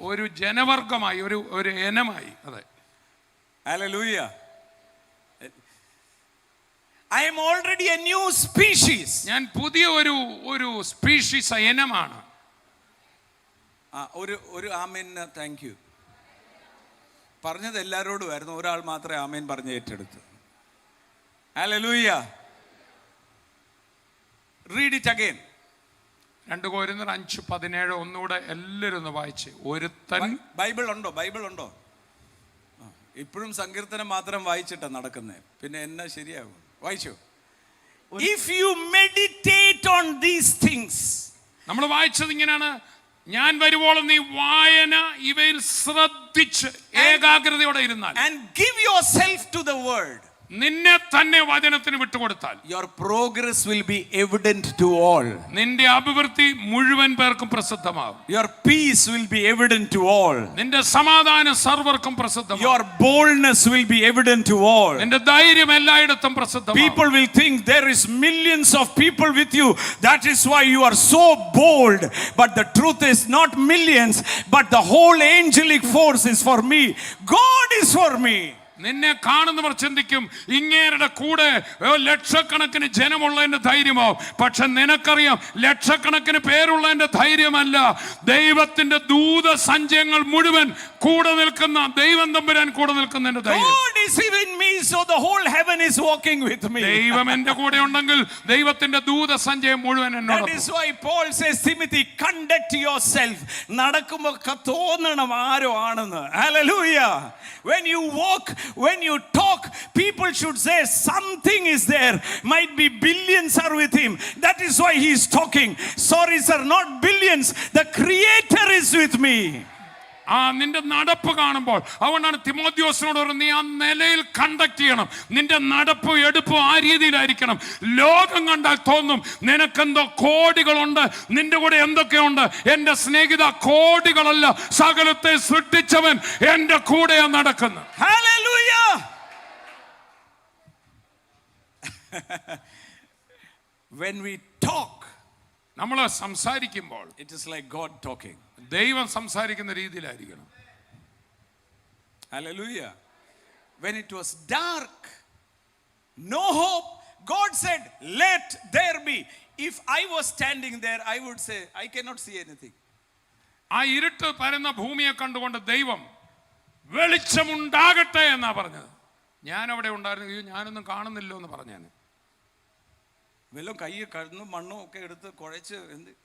ഒരു ജനവർഗമായി, ഒരു ഇനമായി. അതെ, Hallelujah. I am already a new species. ഞാൻ പുതിയ ഒരു സ്പീഷീസ് ഇനമാണ്. ഒരു ആമേൻ, താങ്ക് യു. പറഞ്ഞത് എല്ലാവരോടും ആയിരുന്നു, ഒരാൾ മാത്രമേ ആമേൻ പറഞ്ഞ് ഏറ്റെടുത്തു. Hallelujah. Read it again. 2 കൊരിന്ത്യർ 5:17 ഒന്നുകൂടെ എല്ലാവരും ഒന്ന് വായിച്ച്. ഒരുത്തൻ ബൈബിൾ ഉണ്ടോ? ഇപ്പോഴും സങ്കീർത്തനം മാത്രം വായിച്ചിട്ടാ നടക്കുന്നത്, പിന്നെ എന്നാ ശരിയാകും? വായിച്ചു. If you meditate on these things, നമ്മൾ വായിച്ചത് ഇങ്ങനെയാണ്, ഞാൻ വരുവോളം നീ വായന ഇവയിൽ ശ്രദ്ധിച്ച് ഏകാഗ്രതയോടെ ഇരുന്നാൽ, and give yourself to the word, നിന്നെ തന്നെ വചനത്തിന് വിട്ടുകൊടുത്താൽ, your progress will be evident to all. നിന്റെ അഭിവൃദ്ധി മുഴുവൻ പേർക്കും പ്രസിദ്ധമാകും. Your peace will be evident to all. നിന്റെ സമാധാനം സർവർക്കും പ്രസിദ്ധമാകും. Your boldness will be evident to all. നിന്റെ ധൈര്യം എല്ലായിടത്തും പ്രസിദ്ധമാകും. People will think there is millions of people with you, that is why you are so bold. But the truth is not millions, but the whole angelic force is for me. God is for me. നിന്നെ കാണുന്നവർ ചിന്തിക്കും, ഇങ്ങേരുടെ കൂടെ ലക്ഷക്കണക്കിന് ജനമുള്ളതിന്റെ ധൈര്യമോ. പക്ഷെ നിനക്കറിയാം, ലക്ഷക്കണക്കിന് പേരുള്ളതിന്റെ ധൈര്യമല്ല, ദൈവത്തിന്റെ ദൂത സഞ്ചയങ്ങൾ മുഴുവൻ കൂടെ നിൽക്കുന്ന ദൈവം തമ്പുരാൻ കൂടെ നിൽക്കുന്നതിന്റെ ധൈര്യം. God is in me, so the whole heaven is walking with me. ദൈവം എന്റെ കൂടെ ഉണ്ടെങ്കിൽ ദൈവത്തിന്റെ ദൂത സഞ്ചയം മുഴുവൻ എന്നോട്. That is why Paul says, Timothy, conduct yourself. നടക്കുമ്പോൾ തോന്നണം ആരോ ആണെന്ന്. Hallelujah. When you walk, when you talk, people should say something is there. Might be billions are with him. That is why he is talking. Sorry sir, not billions. The Creator is with me. നിന്റെ നടപ്പ് കാണുമ്പോൾ, അതുകൊണ്ടാണ് തിമോഥെയോസിനോട് പറഞ്ഞത്, നീ ആ നിലയിൽ conduct ചെയ്യണം. നിന്റെ നടപ്പ് എടുപ്പും ആ രീതിയിലായിരിക്കണം. ലോകം കണ്ടാൽ തോന്നും നിനക്കെന്തോ കോടികളുണ്ട്, നിന്റെ കൂടെ എന്തൊക്കെയുണ്ട്. എന്റെ സ്നേഹിത, കോടികളല്ല, സകലത്തെ സൃഷ്ടിച്ചവൻ എന്റെ കൂടെയാണ് നടക്കുന്നത്. Hallelujah. When we talk, നമ്മൾ സംസാരിക്കുമ്പോൾ, it is like God talking. ദൈവം സംസാരിക്കുന്ന രീതിയിലായിരിക്കണം. Hallelujah. When it was dark, no hope, God said, let there be. If I was standing there, I would say, I cannot see anything. ആ ഇരുട്ട് പരന്ന ഭൂമിയെ കണ്ടുകൊണ്ട് ദൈവം വെളിച്ചമുണ്ടാകട്ടെ എന്നാ പറഞ്ഞത്. ഞാൻ അവിടെ ഉണ്ടായിരുന്നു, ഞാനൊന്നും കാണുന്നില്ലോ എന്ന് പറഞ്ഞാണ്. വെള്ളം കൈ കടന്നു മണ്ണും ഒക്കെ എടുത്ത് കുഴച്ച്.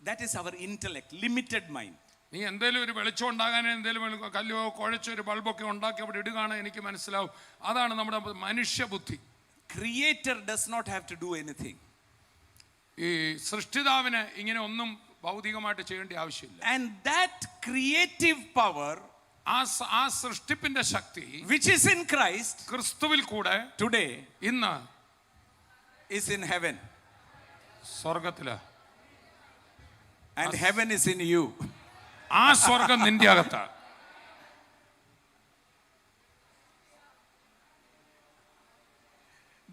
That is our intellect, limited mind. നീ എന്തേലും ഒരു വെളിച്ചം ഉണ്ടാകാൻ എന്തേലും കല്ലോ കുഴച്ചൊരു ബൾബൊക്കെ ഉണ്ടാക്കി അവിടെ ഇടുകയാണ്, എനിക്ക് മനസ്സിലാവും. അതാണ് നമ്മുടെ മനുഷ്യ ബുദ്ധി. Creator does not have to do anything. ഈ സൃഷ്ടിതാവിന് ഇങ്ങനെ ഒന്നും ഭൗതികമായിട്ട് ചെയ്യേണ്ട ആവശ്യമില്ല. And that creative power, ആ സൃഷ്ടിപ്പിന്റെ ശക്തി, which is in Christ, ക്രിസ്തുവിൽ കൂടെ today, ഇന്ന് is in heaven. സ്വർഗത്തില്. And heaven is in you. ആ സ്വർഗം നിന്റെ അകത്താ.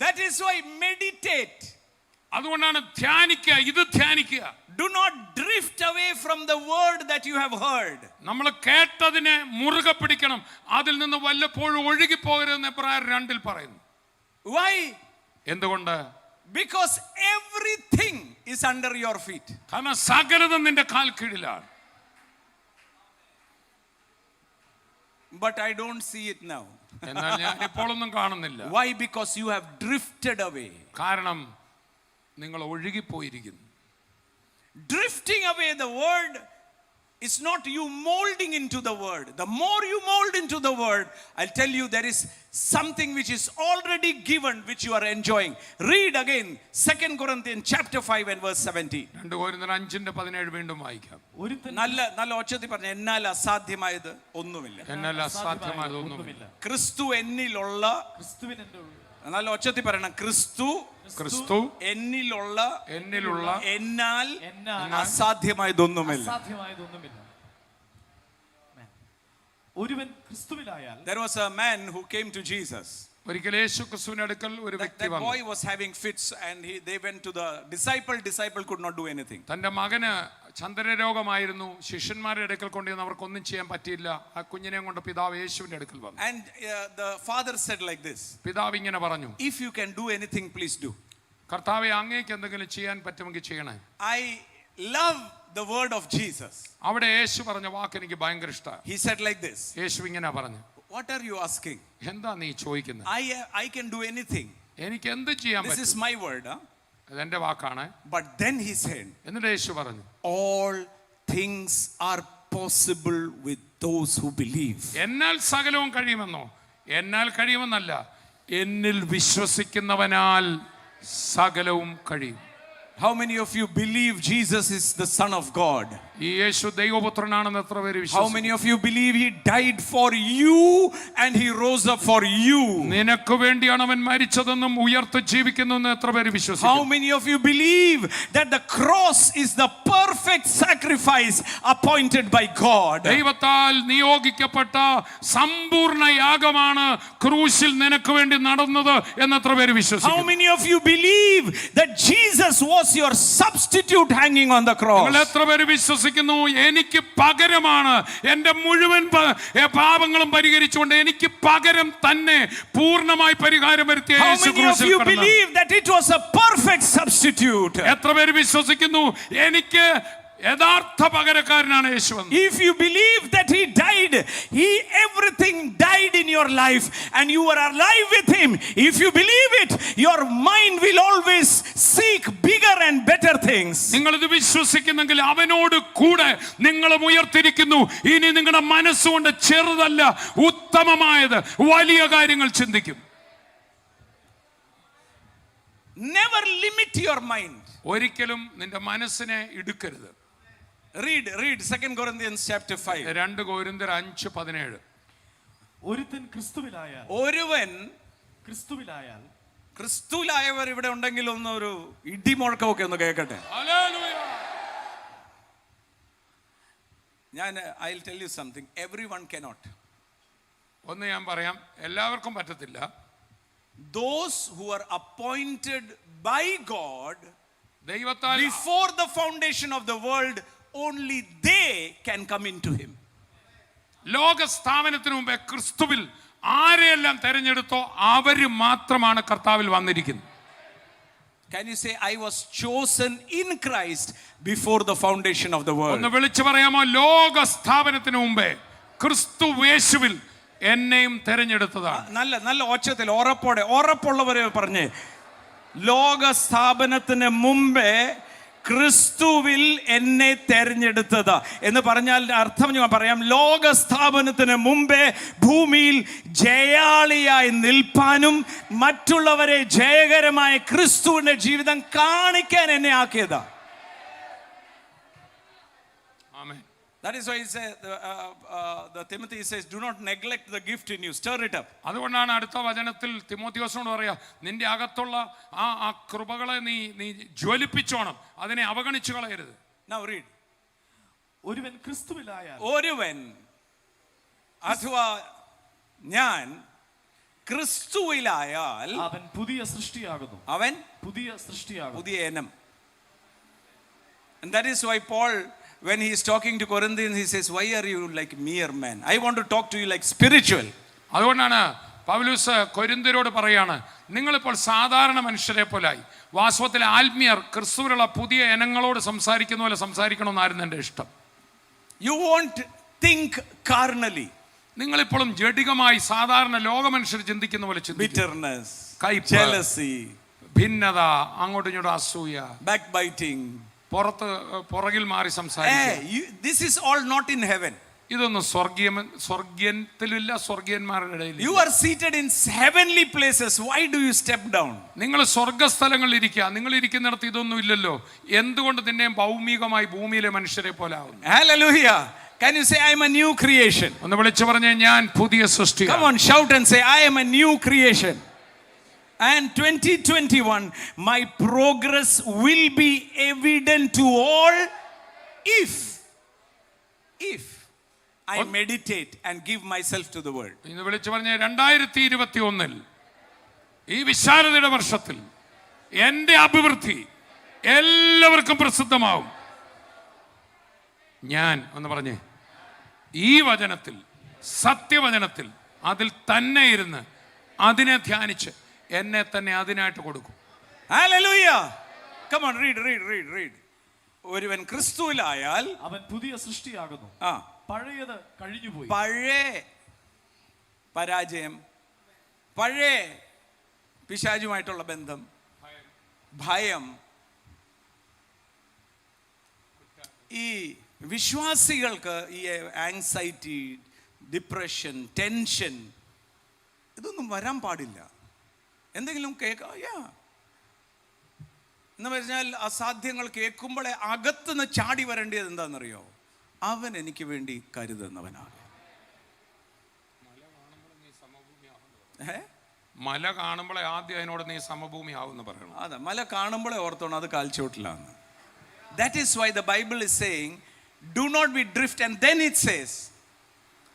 That is why meditate. അതുകൊണ്ടാണ് ധ്യാനിക്കുക, ഇത് ധ്യാനിക്കുക. Do not drift away from the word that you have heard. നമ്മൾ കേട്ടതിനെ മുറുകെ പിടിക്കണം, അതിൽ നിന്ന് വല്ലപ്പോഴും ഒഴുകി പോകരുതെന്ന് എബ്രായർ 2 പറയുന്നു. Why? എന്തുകൊണ്ട്? Because everything is under your feet. കാരണം സകലതും നിന്റെ കാൽ കീഴിലാണ്. But I don't see it now. എന്നാൽ ഞാൻ ഇപ്പോഴൊന്നും കാണുന്നില്ല. Why? Because you have drifted away. കാരണം നിങ്ങൾ ഒഴുകിപ്പോയിരിക്കുന്നു. Drifting away, the word is not you molding into the word. The more you mold into the word, I'll tell you there is something which is already given which you are enjoying. Read again 2 Corinthians chapter 5 and verse 17. 2 കൊരിന്ത്യർ 5:17 വീണ്ടും വായിക്കാം. നല്ല ഒച്ചത്തിൽ പറഞ്ഞു, എന്നാൽ അസാധ്യമായത് ഒന്നുമില്ല. എന്നാൽ അസാധ്യമായത് ഒന്നുമില്ല. ക്രിസ്തു എന്നിലുള്ള, നല്ല ഒച്ചത്തിൽ പറയണം, ക്രിസ്തു എന്നിലുള്ള എന്നാൽ അസാധ്യമായതൊന്നുമില്ല. ഒരുവൻ ക്രിസ്തുവിലായാൽ. There was a man who came to Jesus. ഒരിക്കൽ യേശു ക്രിസ്തുവിന്റെ അടുക്കൽ ഒരു വ്യക്തി That വന്നു. boy was having fits and they went to the disciple could not do anything. തന്റെ മകന് ചന്ദ്രരോഗമായിരുന്നു. ശിഷ്യന്മാരുടെ അടുക്കൽ കൊണ്ടുവന്ന് അവർക്കൊന്നും ചെയ്യാൻ പറ്റിയില്ല. ആ കുഞ്ഞിനെ കൊണ്ട് പിതാവ് യേശുവിന്റെ അടുക്കൽ വന്നു. And the father said like this. പിതാവ് ഇങ്ങനെ പറഞ്ഞു, If you can do anything, please do. കർത്താവേ, അങ്ങേക്ക് എന്തെങ്കിലും ചെയ്യാൻ പറ്റുമെങ്കിൽ ചെയ്യണേ. I love the word of Jesus. അവിടെ യേശു പറഞ്ഞ വാക്ക് എനിക്ക് ഭയങ്കര ഇഷ്ടമാണ്. He said like this. യേശു ഇങ്ങനെ പറഞ്ഞു, What are you asking? എന്താ നീ ചോദിക്കുന്നത്? I can do anything. എനിക്ക് എന്ത് ചെയ്യാൻ This is പറ്റും? my word. അതെന്റെ വാക്കാണ്. But then he said, എന്നിട്ട് യേശു പറഞ്ഞു, all things are possible with those who believe. എന്നാൽ സകലവും കഴിയുമെന്നോ? എന്നാൽ കഴിയുമെന്നല്ല, എന്നിൽ വിശ്വസിക്കുന്നവനാൽ സകലവും കഴിയും. How many of you believe Jesus is the Son of God? ഈ യേശു ദൈവപുത്രനാണെന്ന് എത്ര പേര് How വിശ്വസിക്കുന്നു? many of you believe he died for you and he rose up for you? നിനക്ക് വേണ്ടിയാണ് അവൻ മരിച്ചതെന്നും ഉയർത്ത് ജീവിക്കുന്നെന്നും എത്ര പേര് How വിശ്വസിക്കുന്നു? many of you believe that the cross is the perfect sacrifice appointed by God? ദൈവത്താൽ നിയോഗിക്കപ്പെട്ട സമ്പൂർണ്ണ യാഗമാണ് ക്രൂശിൽ നിനക്ക് വേണ്ടി നടന്നത് എന്ന് എത്ര പേര് How വിശ്വസിക്കുന്നു? many of you believe that Jesus was your substitute hanging on the cross? നിങ്ങൾ എത്ര പേര് വിശ്വസിക്കുന്നു എനിക്ക് പകരമാണ്, എന്റെ മുഴുവൻ പാപങ്ങളും പരിഹരിച്ചുകൊണ്ട് എനിക്ക് പകരം തന്നെ പൂർണ്ണമായി പരിഹാരം വരുത്തിയ How യേശു many of ക്രൂശിൽ you കിടന്നു? believe that it was a perfect substitute? എത്ര പേര് വിശ്വസിക്കുന്നു എനിക്ക് യഥാർത്ഥ പകരക്കാരനാണ് യേശു എന്ന്? If you believe that he died, everything died in your life and you are alive with him. If you believe it, your mind will always seek bigger and better things. നിങ്ങൾ ഇത് വിശ്വസിക്കുന്നെങ്കിൽ അവനോട് കൂടെ നിങ്ങളും ഉയർത്തിരിക്കുന്നു. ഇനി നിങ്ങളുടെ മനസ്സുകൊണ്ട് ചെറുതല്ല, ഉത്തമമായത് വലിയ കാര്യങ്ങൾ ചിന്തിക്കും. Never limit your mind. ഒരിക്കലും നിന്റെ മനസ്സിനെ ഇടുക്കരുത്. Read 2 Corinthians chapter 5. 2 കൊരിന്ത്യർ 5:17. ഒരുത്തൻ ക്രിസ്തുവിലായാൽ. ഒരുവൻ ക്രിസ്തുവിലായാൽ. ക്രിസ്തുവിലായവർ ഇവിടെ ഉണ്ടെങ്കിൽ ഒരു ഇടിമുഴക്കമൊക്കെ ഒന്ന് കേൾക്കട്ടെ. I'll tell you something. Everyone cannot. ഒന്ന് ഞാൻ പറയാം, എല്ലാവർക്കും പറ്റത്തില്ല. Those who are appointed by God ദൈവത്താൽ before the foundation of the world, only they can come into him. ലോക സ്ഥാപനത്തിന് മുമ്പേ ക്രിസ്തുവിൽ ആരെയെല്ലാം തെരഞ്ഞെടുത്തോ അവര് മാത്രമാണ് കർത്താവിൽ വന്നിരിക്കുന്നത്. Can you say, I was chosen in Christ before the foundation of the world? ഒന്ന് വിളിച്ചു പറയാമോ, ലോക സ്ഥാപനത്തിന് മുമ്പേ ക്രിസ്തു യേശുവിൽ എന്നെയും തെരഞ്ഞെടുത്തതാണ്. നല്ല ഒച്ചത്തിൽ ഉറപ്പുള്ളവരെ പറഞ്ഞേ, ലോക സ്ഥാപനത്തിന് മുമ്പേ ക്രിസ്തുവിൽ എന്നെ തെരഞ്ഞെടുത്തത് എന്ന് പറഞ്ഞാൽ അർത്ഥം ഞാൻ പറയാം. ലോക സ്ഥാപനത്തിന് മുമ്പേ ഭൂമിയിൽ ജയാളിയായി നിൽപ്പാനും മറ്റുള്ളവരെ ജയകരമായ ക്രിസ്തുവിന്റെ ജീവിതം കാണിക്കാൻ എന്നെ ആക്കിയതാ. ആമേൻ. That is why he says, the Timothy says, do not neglect the gift in you, stir it up. അതുകൊണ്ടാണ് അടുത്ത വചനത്തിൽ തിമോത്തിയോസിനോട് പറയാ, നിന്റെ അകത്തുള്ള ആ കൃപകളെ നീ ജ്വലിപ്പിച്ചോണം, അതിനെ അവഗണിച്ചു കളയരുത്. Now read. ഒരുവൻ ക്രിസ്തുവിലായാൽ. ഒരുവൻ അഥവാ ഞാൻ ക്രിസ്തുവിലായാൽ അവൻ പുതിയ സൃഷ്ടിയാകുന്നു. അവൻ പുതിയ സൃഷ്ടിയാകുന്നു. പുതിയ ഇനം. And that is why Paul, when he is talking to Corinthians, he says, why are you like mere men? I want to talk to you like spiritual. അതുകൊണ്ടാണ് പൗലോസ് കൊരിന്ത്യരോട് പറയാണ്, നിങ്ങളിപ്പോൾ സാധാരണ മനുഷ്യരെ പോലായി. വാസ്തവത്തിൽ ആത്മീയർ ക്രിസ്തുവിലുള്ള പുതിയ ഇനങ്ങളോട് സംസാരിക്കുന്ന പോലെ സംസാരിക്കണമെന്നായിരുന്നു എൻ്റെ ഇഷ്ടം. You won't think carnally. നിങ്ങളിപ്പോഴും ജഡികമായി സാധാരണ ലോക മനുഷ്യർ ചിന്തിക്കുന്ന പോലെ ചിന്തിക്കും. Bitterness, കയ്പ്, jealousy, ഭിന്നത, അങ്ങോട്ടും ഇങ്ങോട്ടും അസൂയ, backbiting. പുറകിൽ മാറി സംസാരിക്കുക. This is all not in heaven. ഇതൊന്നും സ്വർഗീയത്തിലില്ല, സ്വർഗീയന്മാരുടെ ഇടയിൽ. You are seated in heavenly places. Why do you step down? നിങ്ങൾ സ്വർഗസ്ഥലങ്ങളിൽ ഇരിക്കുക. നിങ്ങൾ ഇരിക്കുന്നിടത്ത് ഇതൊന്നും ഇല്ലല്ലോ. എന്തുകൊണ്ട് നിന്നെയും ഭൗമികമായി ഭൂമിയിലെ മനുഷ്യരെ പോലെ ആവുന്നു? Hallelujah. Can you say I am a new creation? ഒന്ന് വിളിച്ചു പറഞ്ഞേ, ഞാൻ പുതിയ സൃഷ്ടി. Come on, shout and say I am a new creation. And 2021, my progress will be evident to all if I meditate and give myself to the word. ഇന്ന് വിളിച്ചു പറഞ്ഞേ, 2021 ഈ വിശാലതയുടെ വർഷത്തിൽ എൻ്റെ അഭിവൃദ്ധി എല്ലാവർക്കും പ്രസിദ്ധമാവും. ഞാൻ ഒന്ന് പറഞ്ഞേ, ഈ വചനത്തിൽ, സത്യവചനത്തിൽ, അതിൽ തന്നെ ഇരുന്ന് അതിനെ ധ്യാനിച്ച് എന്നെ തന്നെ അതിനായിട്ട് കൊടുക്കും. Hallelujah. Come on, read. ഒരുവൻ ക്രിസ്തുവിലായാൽ അവൻ പുതിയ സൃഷ്ടിയാകുന്നു. പഴയത് കഴിഞ്ഞുപോയി. പഴയ പരാജയം, പഴയ പിശാചുമായിട്ടുള്ള ബന്ധം, ഭയം, ഈ വിശ്വാസികൾക്ക് ഈ ആങ്സൈറ്റി, ഡിപ്രഷൻ, ടെൻഷൻ, ഇതൊന്നും വരാൻ പാടില്ല. എന്തെങ്കിലും എന്ന് പറഞ്ഞാൽ അസാധ്യങ്ങൾ കേൾക്കുമ്പോഴേ അകത്തുനിന്ന് ചാടി വരേണ്ടത് എന്താണെന്നറിയോ? അവൻ എനിക്ക് വേണ്ടി കരുതുന്നവനാണ്. മല കാണുമ്പോഴേ ആദ്യം അതിനോട് നീ സമഭൂമി ആവുമെന്ന് പറയണം. അതെ, മല കാണുമ്പോഴേ ഓർത്തോണം അത് കാൽച്ചോട്ടിലാണ്. That is why the Bible is saying, do not be drift, and then it says,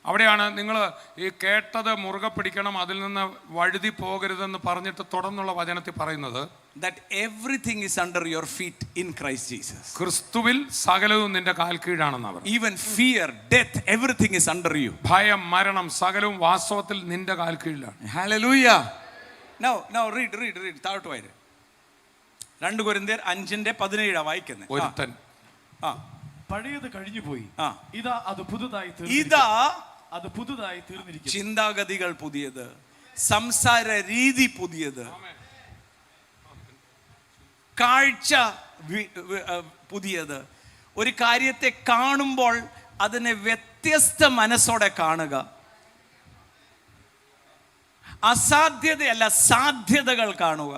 അവിടെയാണ് നിങ്ങൾ ഈ കേട്ടത് മുറുകെ പിടിക്കണം, അതിൽ നിന്ന് വഴുതി പോകരുതെന്ന് പറഞ്ഞിട്ട് തുടർന്നുള്ള വചനത്തിൽ പറയുന്നത്, that everything is under your feet in Christ Jesus. ക്രിസ്തുവിൽ സകലവും നിന്റെ കാൽ കീഴാണെന്ന് അവർ. Even fear, death, everything is under you. ഭയം, മരണം, സകലവും വാസ്തവത്തിൽ നിന്റെ കാൽ കീഴിലാണ്. Hallelujah. Now read താഴോട്ട് വായിര്. 2 കൊരിന്ത്യർ 5:17 വായിക്കുന്നത്. ഒരുത്തൻ പഴയത് കഴിഞ്ഞുപോയി, ഇതാ അത് പുതുതായി തീർന്നിരിക്കുന്നു. ചിന്താഗതികൾ പുതിയത്, സംസാര രീതി പുതിയത്, കാഴ്ച പുതിയത്. ഒരു കാര്യത്തെ കാണുമ്പോൾ അതിനെ വ്യത്യസ്ത മനസ്സോടെ കാണുക. അസാധ്യതയല്ല, സാധ്യതകൾ കാണുക.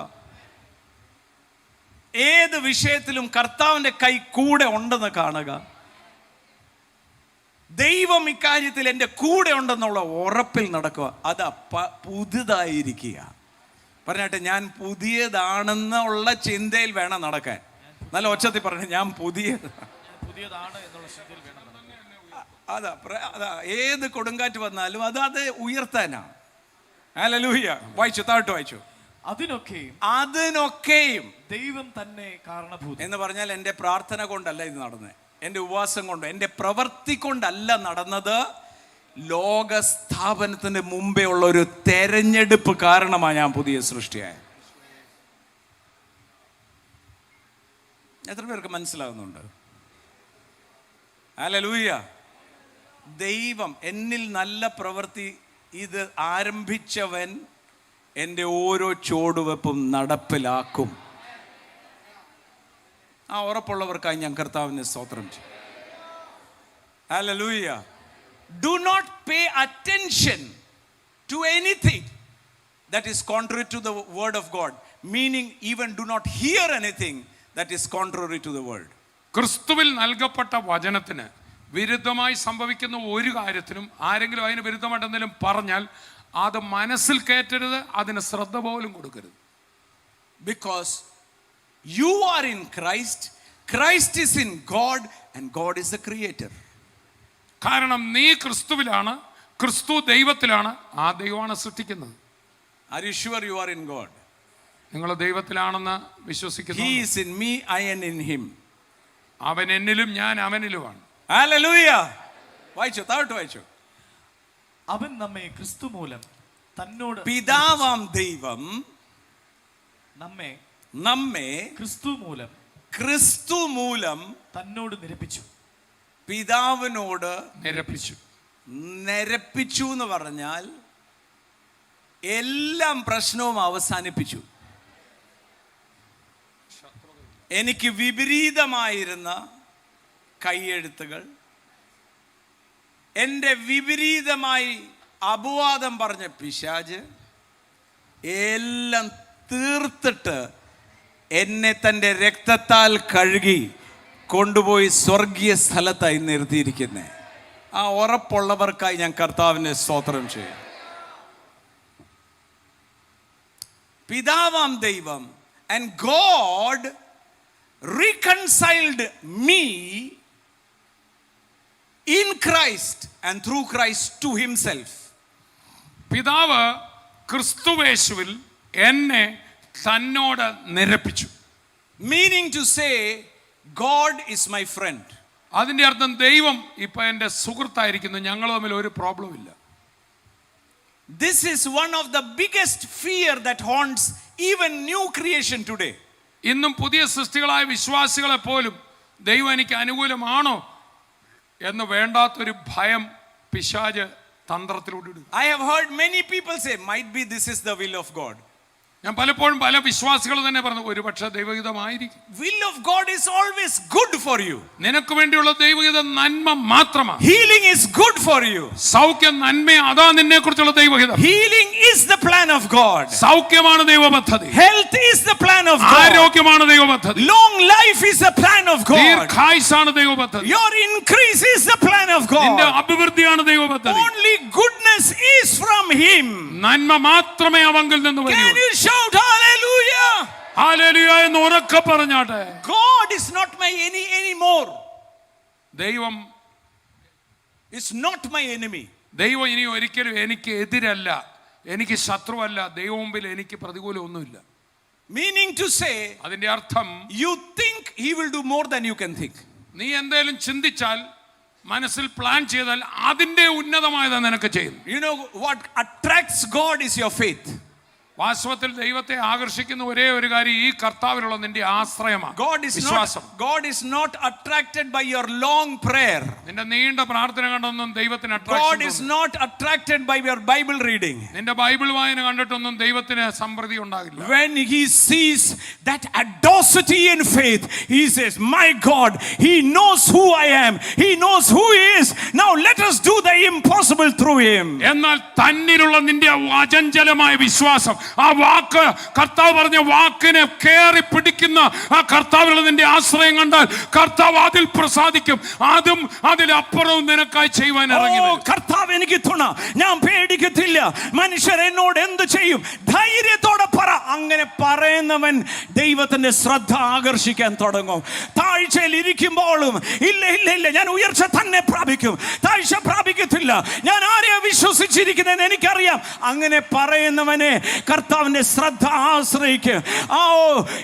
ഏത് വിഷയത്തിലും കർത്താവിൻ്റെ കൈ കൂടെ ഉണ്ടെന്ന് കാണുക. ദൈവം ഇക്കാര്യത്തിൽ എൻ്റെ കൂടെ ഉണ്ടെന്നുള്ള ഉറപ്പിൽ നടക്കുക. അതാ പുതുതായിരിക്കുക. പറഞ്ഞാട്ടെ, ഞാൻ പുതിയതാണെന്നുള്ള ചിന്തയിൽ വേണം നടക്കാൻ. നല്ല ഒച്ചത്തിൽ പറഞ്ഞു, ഞാൻ പുതിയതാണ് എന്നുള്ള ചിന്തയിൽ വേണം. അതാ ഏത് കൊടുങ്കാറ്റ് വന്നാലും അത് ഉയർത്താനാണ്. ഹല്ലേലൂയ. താഴോട്ട് വായിച്ചു. അതിനൊക്കെയും ദൈവം തന്നെ കാരണഭൂതൻ എന്ന് പറഞ്ഞാൽ എൻ്റെ പ്രാർത്ഥന കൊണ്ടല്ല ഇത് നടന്നത്, എൻ്റെ ഉപവാസം കൊണ്ട്, എൻ്റെ പ്രവൃത്തി കൊണ്ടല്ല നടന്നത്. ലോക സ്ഥാപനത്തിന് മുമ്പേ ഉള്ള ഒരു തെരഞ്ഞെടുപ്പ് കാരണമാണ് ഞാൻ പുതിയ സൃഷ്ടിയായത്. എത്ര പേർക്ക് മനസ്സിലാകുന്നുണ്ട്? ഹല്ലേലൂയ. ദൈവം എന്നിൽ നല്ല പ്രവൃത്തി ഇത് ആരംഭിച്ചവൻ എൻ്റെ ഓരോ ചുവടുവെപ്പും നടപ്പിലാക്കും. ആ ഉറപ്പുള്ളവർക്കായി ഞാൻ കർത്താവിനെ സ്തോത്രം ചെയ്യും. Hallelujah. Do not pay attention to anything that is contrary to the word of God, meaning even do not hear anything that is contrary to the word. ക്രിസ്തുവിൽ നൽകപ്പെട്ട വചനത്തിന് വിരുദ്ധമായി സംഭവിക്കുന്ന ഒരു കാര്യത്തിനും ആരെങ്കിലും അതിന് വിരുദ്ധമായിട്ട് എന്തെങ്കിലും പറഞ്ഞാൽ അത് മനസ്സിൽ കയറ്റരുത്, അതിന് ശ്രദ്ധ പോലും കൊടുക്കരുത്. Because you are in Christ, Christ is in God, and God is the creator. കാരണം നീ ക്രിസ്തുവിലാണ്, ക്രിസ്തു ദൈവത്തിലാണ്, ആ ദൈവമാണ് സൃഷ്ടിക്കുന്നത്. Are you sure you are in God? നിങ്ങൾ ദൈവത്തിലാണെന്ന് He വിശ്വസിക്കുന്നു. is in me, I am in him. അവൻ എന്നിലും ഞാൻ അവനിലുമാണ്. Hallelujah. വായിച്ചു, താഴോട്ട് വായിച്ചു. അവൻ നമ്മെ ക്രിസ്തു മൂലം തന്നോട് പിതാവാം ദൈവം നമ്മെ ക്രിസ്തു മൂലം തന്നോട് നിരപ്പിച്ചു. പിതാവിനോട് നിരപ്പിച്ചു എന്ന് പറഞ്ഞാൽ എല്ലാം പ്രശ്നവും അവസാനിപ്പിച്ചു. എനിക്ക് വിപരീതമായിരുന്ന കൈയെഴുത്തുകൾ, എൻ്റെ വിപരീതമായി അപവാദം പറഞ്ഞ പിശാച് എല്ലാം തീർത്തിട്ട് എന്നെ തൻ്റെ രക്തത്താൽ കഴുകി കൊണ്ടുപോയി സ്വർഗീയ സ്ഥലത്തായി നിർത്തിയിരിക്കുന്നത്. ആ ഉറപ്പുള്ളവർക്കായി ഞാൻ കർത്താവിനെ സ്തോത്രം ചെയ്യും. പിതാവാം ദൈവം and God reconciled me in Christ and through Christ to himself. പിതാവ് ക്രിസ്തുവേശുവിൽ എന്നെ തന്നോട് നിരപ്പിച്ചു. Meaning to say God is my friend. അതിന്റെ അർത്ഥം ദൈവം ഇപ്പൊ എൻ്റെ സുഹൃത്തായിരിക്കുന്നു, ഞങ്ങൾ തമ്മിൽ ഒരു പ്രോബ്ലം ഇല്ല. This is one of the biggest fear that haunts even new creation today. ഇന്നും പുതിയ സൃഷ്ടികളായ വിശ്വാസികളെ പോലും ദൈവം എനിക്ക് അനുകൂലമാണോ എന്ന് വേണ്ടാത്തൊരു ഭയം പിശാച് തന്ത്രത്തിലൂടെ ഇടും. I have heard many people say, might be this is the will of God. ഞാൻ പലപ്പോഴും പല വിശ്വാസികൾ തന്നെ പറഞ്ഞു, ഒരുപക്ഷെ ദൈവഹിതമായിരിക്കും. Will of God is always good for you. നിനക്ക് വേണ്ടിയുള്ള ദൈവഹിതം നന്മ മാത്രമാണ്. Healing is good for you. സൗഖ്യം നന്മ, അതാ നിന്നെ കുറിച്ചുള്ള ദൈവഹിതം. Healing is the plan of God. സൗഖ്യമാണ് ദൈവപദ്ധതി. Health is the plan of God. ആരോഗ്യമാണ് ദൈവപദ്ധതി. Long life is the plan of God. ദീർഘായുസ്സാണ് ദൈവപദ്ധതി. Your increase is the plan of God. നിന്റെ അഭിവൃദ്ധിയാണ് ദൈവപദ്ധതി. Only goodness is from him. നന്മ മാത്രമേ അവങ്കിൽ നിന്ന് വരൂ. Can you shout hallelujah? Hallelujah എന്ന് ഉറക്കെ പറഞ്ഞാട്ടെ. God is not my enemy anymore. ദൈവം is not my enemy. ദൈവം ഇനി ഒരിക്കലും എനിക്ക് എതിരല്ല, എനിക്ക് ശത്രുവല്ല, ദൈവം മുമ്പിൽ എനിക്ക് പ്രതികൂലം ഒന്നുമില്ല. Meaning to say, അതിന്റെ അർത്ഥം you think he will do more than you can think. നീ എന്തെങ്കിലും ചിന്തിച്ചാൽ, മനസ്സിൽ പ്ലാൻ ചെയ്താൽ അതിന്റെ ഉന്നതമായത് നിനക്ക് ചെയ്യും. You know what attracts God is your faith. വാസ്തവത്തിൽ ദൈവത്തെ ആകർഷിക്കുന്ന ഒരേ ഒരു കാര്യം ഈ കർത്താവിലുള്ള നിന്റെ ആശ്രയമാണ്, വിശ്വാസം. God is not attracted by your long prayer. നിന്റെ നീണ്ട പ്രാർത്ഥന കണ്ടൊന്നും ദൈവത്തിന് God is not attracted by your Bible reading. നിന്റെ ബൈബിൾ വായന കണ്ടിട്ടൊന്നും ദൈവത്തിന് സംപ്രതി ഉണ്ടാകില്ല. When he sees that audacity in faith, he says, my God, he knows who I am, he knows who he is. Now let us do the impossible through him. എന്നാൽ തന്നിലുള്ള നിന്റെ അചഞ്ചലമായ വിശ്വാസം, ആ വാക്ക്, കർത്താവ് പറഞ്ഞ വാക്കിനെ കേറി പിടിക്കുന്ന ആ കർത്താവിലുള്ള നിന്റെ ആശ്രയം കണ്ടാൽ കർത്താവ് അതിൽ പ്രസാദിക്കും. അതും അതിലപ്പുറവും നിനക്കായി ചെയ്യുവാൻ ഇറങ്ങി വരും. കർത്താവ് എനിക്ക് തുണ, ഞാൻ പേടിക്കത്തില്ല, മനുഷ്യർ എന്നോട് എന്ത് ചെയ്യും, ധൈര്യത്തോടെ പറ. അങ്ങനെ പറയുന്നവൻ ദൈവത്തിന്റെ ശ്രദ്ധ ആകർഷിക്കാൻ തുടങ്ങും. താഴ്ചയിൽ ഇരിക്കുമ്പോഴും ഇല്ല ഇല്ല ഇല്ല ഞാൻ ഉയർച്ച തന്നെ പ്രാപിക്കും, താഴ്ച പ്രാപിക്കത്തില്ല, ഞാൻ ആരെയാ വിശ്വസിച്ചിരിക്കുന്നതെന്ന് എനിക്കറിയാം. അങ്ങനെ പറയുന്നവനെ കർത്താവിന്റെ ശ്രദ്ധ ആശ്രയിക്കും.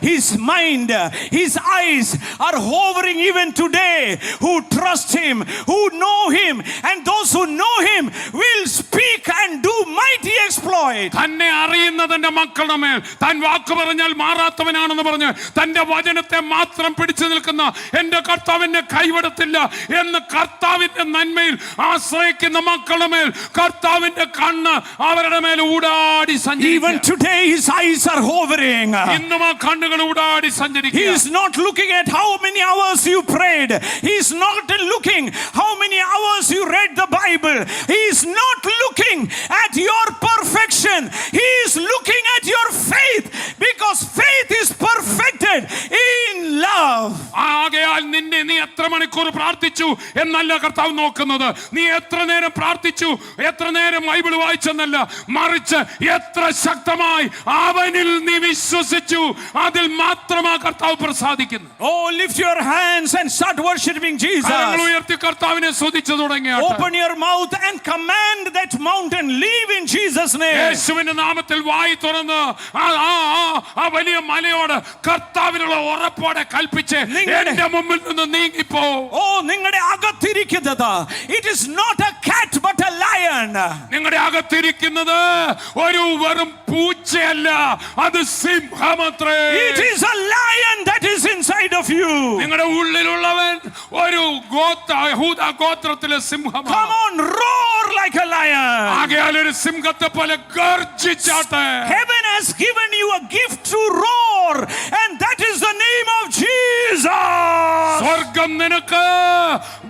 His mind, his eyes are hovering even today who trust him, who know him, and those who know him will speak and do mighty exploit. തന്നെ അറിയുന്ന തന്റെ മക്കളുടെ മേൽ താൻ വാക്ക് പറഞ്ഞാൽ മാറാത്തവനാണെന്ന് പറഞ്ഞ് തന്റെ വചനത്തെ മാത്രം പിടിച്ചു നിൽക്കുന്ന എന്റെ കർത്താവിനെ കൈവിടത്തില്ല എന്ന് കർത്താവിന്റെ നന്മയിൽ ആശ്രയിക്കുന്ന മക്കളുടെ മേൽ കർത്താവിന്റെ കണ്ണ് അവരുടെ മേൽ ഊടാടി സഞ്ചരിക്കും. Today his eyes are hovering. ഇന്നും ആ കണ്ണുകൾ ഊടാടി സഞ്ചരിക്കുക. He is not looking at how many hours you prayed. He is not looking how many hours you read the Bible. He is not looking at your perfection. He is looking at your faith, because faith is perfected in love. ആകയാൽ നീ എത്ര എത്ര മണിക്കൂർ പ്രാർത്ഥിച്ചു എന്നല്ല കർത്താവ് നോക്കുന്നത്. നീ എത്ര നേരം പ്രാർത്ഥിച്ചു, എത്ര നേരം ബൈബിൾ വായിച്ചെന്നല്ല, മറിച്ച് എത്ര ശക്തമായി അവനിൽ നീ വിശ്വസിച്ചു, അതിൽ മാത്രമാ കർത്താവ് പ്രസാദിക്കുന്നു. Oh, lift your hands and start worshiping Jesus. കരങ്ങൾ ഉയർത്തി കർത്താവിനെ സ്തുതിച്ചു തുടങ്ങിയ Open your mouth and command that mountain, leave in Jesus' name. യേശുവിന്റെ നാമത്തിൽ വായി തുറന്ന് ആ വലിയ മലയോട് കർത്താവിനുള്ള ഉറപ്പോടെ കൽപ്പിച്ച് എന്റെ മുമ്പിൽ നിന്ന് നീങ്ങിപ്പോ. Oh, നിങ്ങളുടെ അകത്തിരിക്കുന്നത്, it is not a cat but a lion. നിങ്ങളുടെ അകത്തിരിക്കുന്നത് ഒരു വെറും പൂച്ചയല്ല, അത് സിംഹമത്രേ. It is a lion that is inside of you. നിങ്ങളുടെ ഉള്ളിലുള്ളവൻ ഒരു യഹൂദ ഗോത്രത്തിലെ സിംഹമാണ്. Come on, roar like a lion. ആകയാൽ ഒരു സിംഹത്തെ പോലെ ഗർജിച്ചാട്ടെ. Heaven has given you a gift to roar, and that is the name of Jesus. സ്വർഗം നിനക്ക്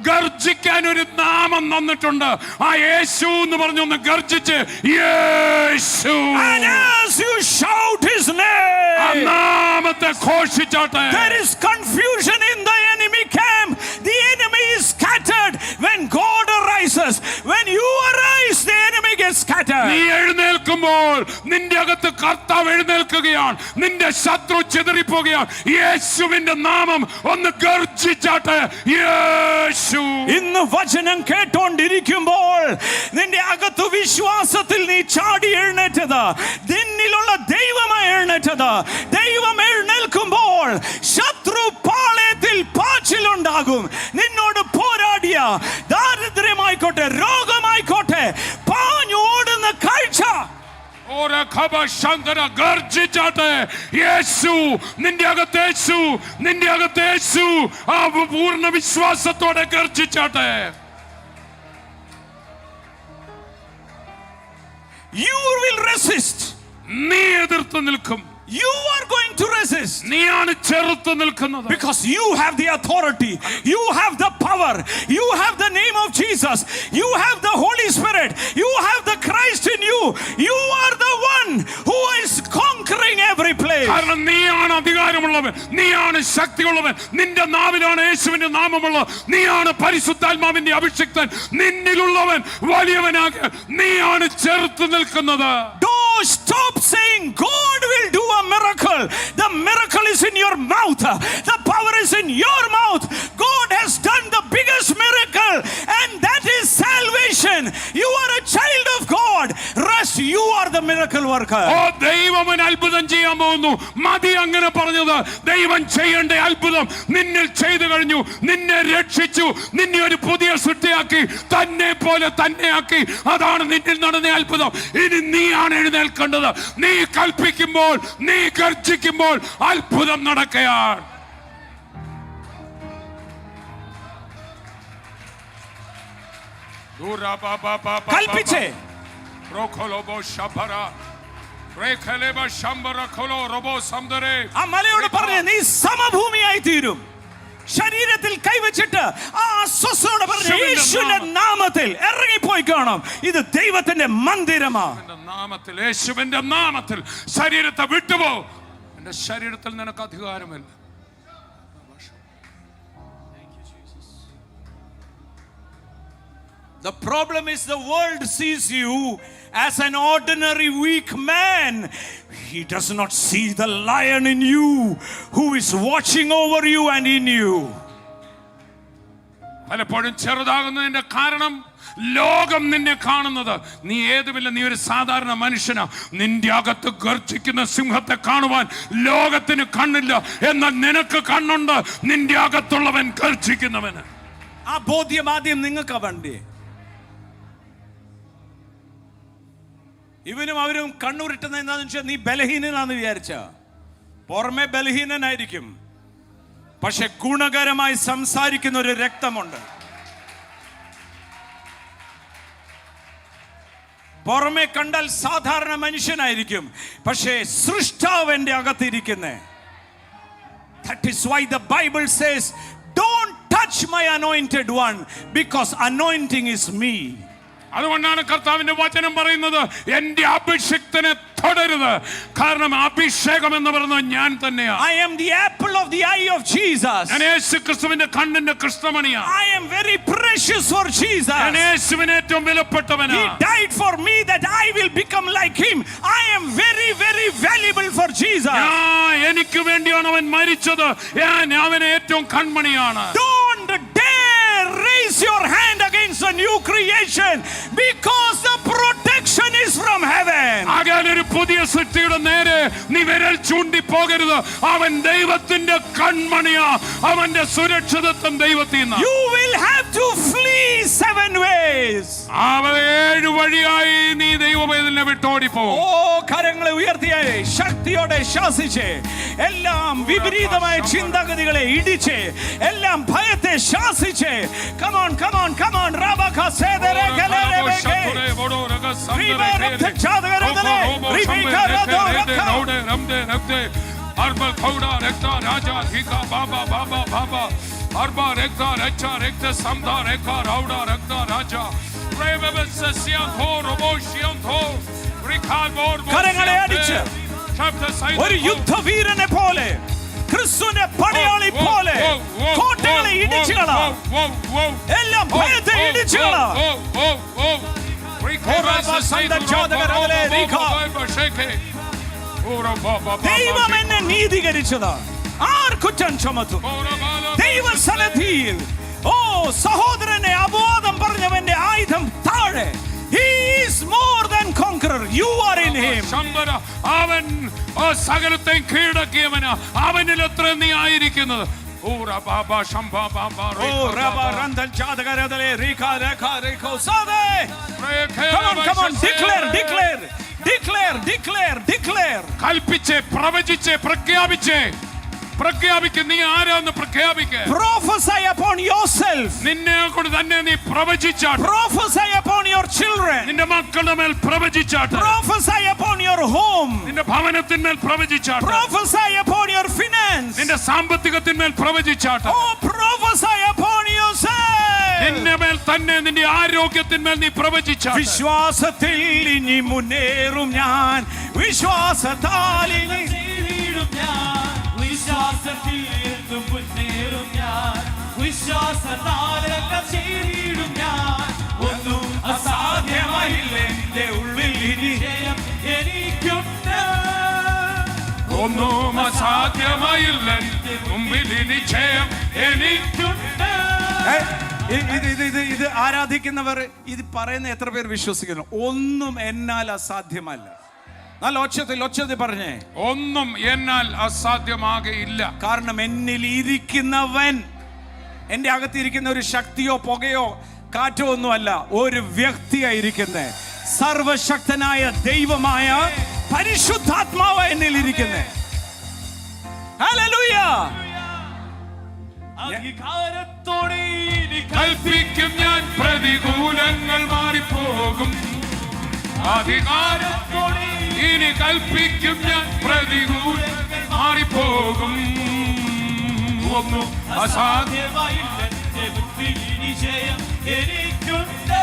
ഗർജിക്കാൻ ഒരു നാമം തന്നിട്ടുണ്ട്. ആ യേശു എന്ന് പറഞ്ഞൊന്ന് ഗർജിച്ച് യേശു. And as you shout his ആ name, നാമത്തെ ഘോഷിച്ചാട്ടെ. there is confusion in the enemy camp. The enemy is scattered when God arises. When you arise, the enemy gets scattered. നീ എഴുന്നേൽക്കുമ്പോൾ നിന്റെ അകത്ത് കർത്താവ് എഴുന്നേൽക്കുകയാണ്, നിന്റെ ശത്രു ചിതറിപ്പോകുകയാണ്. യേശുവിന്റെ നാമം ഒന്ന് ഗർജിച്ചാട്ടെ, യേശു. ഇന്ന് വചനം കേട്ടോണ്ടിരിക്കുമ്പോൾ നിന്റെ അകത്ത് വിശ്വാസത്തിൽ നീ ചാടി എഴുന്നേറ്റത്, നിന്നിലുള്ള ദൈവമായി എഴുന്നേറ്റത്. ദൈവം എഴുന്നേൽക്കുമ്പോൾ ശത്രു പാളയത്തിൽ പാച്ചിലുണ്ടാകും. നിന്നോട് പോരാടിയ ദാരിദ്ര്യമായിക്കോട്ടെ, രോഗമായിക്കോട്ടെ, പാഞ്ഞോടുന്ന കാഴ്ച ഗർജിച്ചാട്ടെ. യേശു നിന്റെ അകത്ത്, യേശു നിന്റെ അകത്ത്, യേശു ആ പൂർണ്ണ വിശ്വാസത്തോടെ ഗർജിച്ചാട്ടെ. You will resist. നീ എതിർത്ത് നിൽക്കും. You are going to resist. നീയാണ് ചെറുത്ത് നിൽക്കുന്നത്. Because you have the authority, you have the power, you have the name of Jesus, you have the Holy Spirit, you have the Christ in you. You are the one who is conquering every place. കാരണം നീയാണ് അധികാരമുള്ളവൻ, നീയാണ് ശക്തിയുള്ളവൻ. നിന്റെ നാവിലാണ് യേശുവിന്റെ നാമമുള്ളത്. നീയാണ് പരിശുദ്ധാത്മാവിന്റെ അഭിഷിക്തൻ. നിന്നിലുള്ളവൻ വലിയവനാകെ. നീയാണ് ചെറുത്ത് നിൽക്കുന്നത്. Don't stop saying God will do a miracle. The miracle is in your mouth. The power is in your mouth. God has done the biggest miracle, and that is salvation. You are a child of God. Rest, you are the miracle worker. ഓ, ദൈവം ഒരു അത്ഭുതം ചെയ്യാൻ പോകുന്നു. മതി അങ്ങനെ പറഞ്ഞത്. ദൈവം ചെയ്യേണ്ട അത്ഭുതം നിന്നിൽ ചെയ്തു കഴിഞ്ഞു. നിന്നെ രക്ഷിച്ചു, നിന്നെ ഒരു പുതിയ സൃഷ്ടിയാക്കി, തന്നെ പോലെ തന്നെയാക്കി. അതാണ് നിന്നിൽ നടന്ന അത്ഭുതം. ഇനി നീയാണ് എഴുന്നേൽക്കേണ്ടത്. നീ കൽപ്പിക്കുമ്പോൾ, നീ ഗർജിക്കുമ്പോൾ അത്ഭുതം നടക്കുകയാണ്. കൽപ്പിച്ചേ. ആ മലയോട് പറഞ്ഞേ, നീ സമഭൂമിയായി തീരും. ശരീരത്തിൽ കൈവച്ചിട്ട് ആ അസ്വസ്ഥയോടെ പറഞ്ഞു, യേശുവിന്റെ നാമത്തിൽ ഇറങ്ങിപ്പോയി കാണാം. ഇത് ദൈവത്തിന്റെ മന്ദിരമാണ്. നാമത്തിൽ, യേശുവിന്റെ നാമത്തിൽ ശരീരത്തെ വിട്ടുപോ. എന്റെ ശരീരത്തിൽ നിനക്ക് അധികാരമില്ല. The problem is the world sees you as an ordinary weak man. He does not see the lion in you who is watching over you and in you. പലപ്പോഴും ചെറുതാകുന്നതിന്റെ കാരണം ലോകം നിന്നെ കാണുന്നത് നീ ഏതുമില്ല, നീ ഒരു സാധാരണ മനുഷ്യനാ. നിന്റെ അകത്ത് ഗർജിക്കുന്ന സിംഹത്തെ കാണുവാൻ ലോകത്തിന് കണ്ണില്ല, എന്നാൽ നിനക്ക് കണ്ണുണ്ട്. നിന്റെ അകത്തുള്ളവൻ ഗർജിക്കുന്നവന്. ആ ബോധ്യം ആദ്യം നിങ്ങൾക്ക് വേണ്ടേ. ഇവനും അവരും കണ്ണുരുട്ടുന്ന എന്താണെന്ന് വെച്ചാൽ നീ ബലഹീനനാന്ന് വിചാരിച്ച. പുറമെ ബലഹീനനായിരിക്കും, പക്ഷെ ഗുണകരമായി സംസാരിക്കുന്ന ഒരു രക്തമുണ്ട്. പുറമെ കണ്ടാൽ സാധാരണ മനുഷ്യനായിരിക്കും, പക്ഷേ സൃഷ്ടാവന്റെ അകത്തിരിക്കുന്നേ. That is why the Bible says, don't touch my anointed one, because anointing is me. അതുകൊണ്ടാണ് കർത്താവിന്റെ വചനം പറയുന്നത്, എന്റെ അഭിഷിക്തനെ തൊടരുത്. കാരണം അഭിഷേകം എന്ന് പറയുന്നത് ഞാൻ തന്നെയാണ്. I am the apple of the eye of Jesus. ഞാൻ യേശു ക്രിസ്തുവിന്റെ കണ്ണിന്റെ കൃഷ്ണമണിയാണ്. I am very precious for Jesus. ഞാൻ യേശുവിന് ഏറ്റവും വിലപ്പെട്ടവനാണ്. He died for me that I will become like him. I am very, very valuable for Jesus. എനിക്ക് വേണ്ടിയാണ് അവൻ മരിച്ചത്. ഞാൻ അവന് ഏറ്റവും കൺമണിയാണ്. Don't dare raise your hand against a new creation, because the protection is from heaven. ആകയാൽ ഒരു പുതിയ സൃഷ്ടിയുടെ നേരെ നീ വിരൽ ചൂണ്ടി പോകരുത്. അവൻ ദൈവത്തിന്റെ കൺമണിയാ. അവന്റെ സുരക്ഷിതത്വം ദൈവത്തിൽ നിന്നാണ്. You will have to flee 7 ways. 7 വഴിയായി നീ ദൈവവേദനെ വിട്ടോടി പോകും. ഓ, കരങ്ങളെ ഉയർത്തിയേ ശക്തിയോടെ ശ്വാസിച്ച് എല്ലാം വിപരീതമായ ചിന്താഗതികളെ ഇടിച്ച് എല്ലാം ഭയത്തെ ശ്വാസിച്ച് come on rabaka sedere gelebeke ribika rado arbal khauda rekta raja thika baba arba rekta recha rekta samda rekha rauda rekta raja revebe sesian thor oboshian thor rikal bor കരങ്ങളെ അടിച്ച് ഒരു യുദ്ധവീരനെ പോലെ ക്രിസ്തുവിന്റെ പടയാളി പോലെ കോട്ടകളെ ഇടിച്ചുകളാ. എല്ലാം ഭയത്തെ ഇടിച്ചുകളാ. ദൈവം എന്നെ നീതീകരിച്ചതാ. ആർ കുറ്റം ചുമത്തും? ദൈവസന്നിധിയിൽ ഓ സഹോദരനെ അപവാദം പറഞ്ഞവന്റെ ആയുധം താഴെ. He is more than conqueror. You are in him. അവൻ സകലത്തെയും കീഴടക്കിയവനാ. അവനിൽ എത്ര നീ ആയിരിക്കുന്നത്. കൽപ്പിച്ച് പ്രവചിച്ച് പ്രഖ്യാപിക്ക്. നീ ആരാന്ന് പ്രഖ്യാപിക്ക്. Prophesy upon yourself. നിന്നെ കൊണ്ട് തന്നെ നീ പ്രവചിച്ചാട്ടെ. Prophesy upon your children. നിന്റെ മക്കളുടെ മേൽ പ്രവചിച്ചാട്ടെ. Prophesy upon your home. നിന്റെ ഭവനത്തിന്മേൽ പ്രവചിച്ചാട്ടെ. Prophesy upon your finance. നിന്റെ സാമ്പത്തികത്തിന്മേൽ പ്രവചിച്ചാട്ടെ. Oh, prophesy upon yourself. നിന്റെ മേൽ തന്നെ നിന്റെ ആരോഗ്യത്തിന്മേൽ നീ പ്രവചിച്ചാട്ടെ. വിശ്വാസത്തിൽ ഇനി മുന്നേറും ഞാൻ, വിശ്വാസത്താൽ ഇനി വിശ്വാസത്തിൽ മുന്നേറും ഞാൻ, വിശ്വാസത്താൽ ചെയ്തിടും ഞാൻ. ഒന്നും അസാധ്യമായില്ല എന്റെ ഉള്ളിൽ ഇനി ജയം എനിക്കുണ്ട്. ഒന്നും അസാധ്യമായില്ല എന്റെ മുമ്പിൽ ഇനി ജയം എനിക്കുണ്ട്. ഇത് ആരാധിക്കുന്നവർ ഇത് പറയുന്ന എത്ര പേർ വിശ്വസിക്കുന്നു? ഒന്നും എന്നാൽ അസാധ്യമല്ല. നല്ല ഒച്ചത്തിൽ പറഞ്ഞേ, ഒന്നും എന്നാൽ അസാധ്യമാകയില്ല. കാരണം എന്നിൽ ഇരിക്കുന്നവൻ, എൻ്റെ അകത്തിരിക്കുന്ന ഒരു ശക്തിയോ പുകയോ കാറ്റോ ഒന്നുമല്ല, ഒരു വ്യക്തിയായിരിക്കുന്നേ. സർവശക്തനായ ദൈവമായ പരിശുദ്ധാത്മാവ എന്നിൽ ഇരിക്കുന്നേ. ഹല്ലേലൂയ. അധികാരത്തോടെ കൽപ്പിക്കും ഞാൻ, പ്രതികൂലങ്ങൾ മാറിപ്പോകും. അധികാരത്തോടെ ഇനി കൽപ്പിക്കും ഞാൻ, പ്രതികൂലങ്ങൾ മാറിപ്പോകും. ഒന്നും അസാധ്യമായില്ല ജയം എനിക്കുണ്ട്.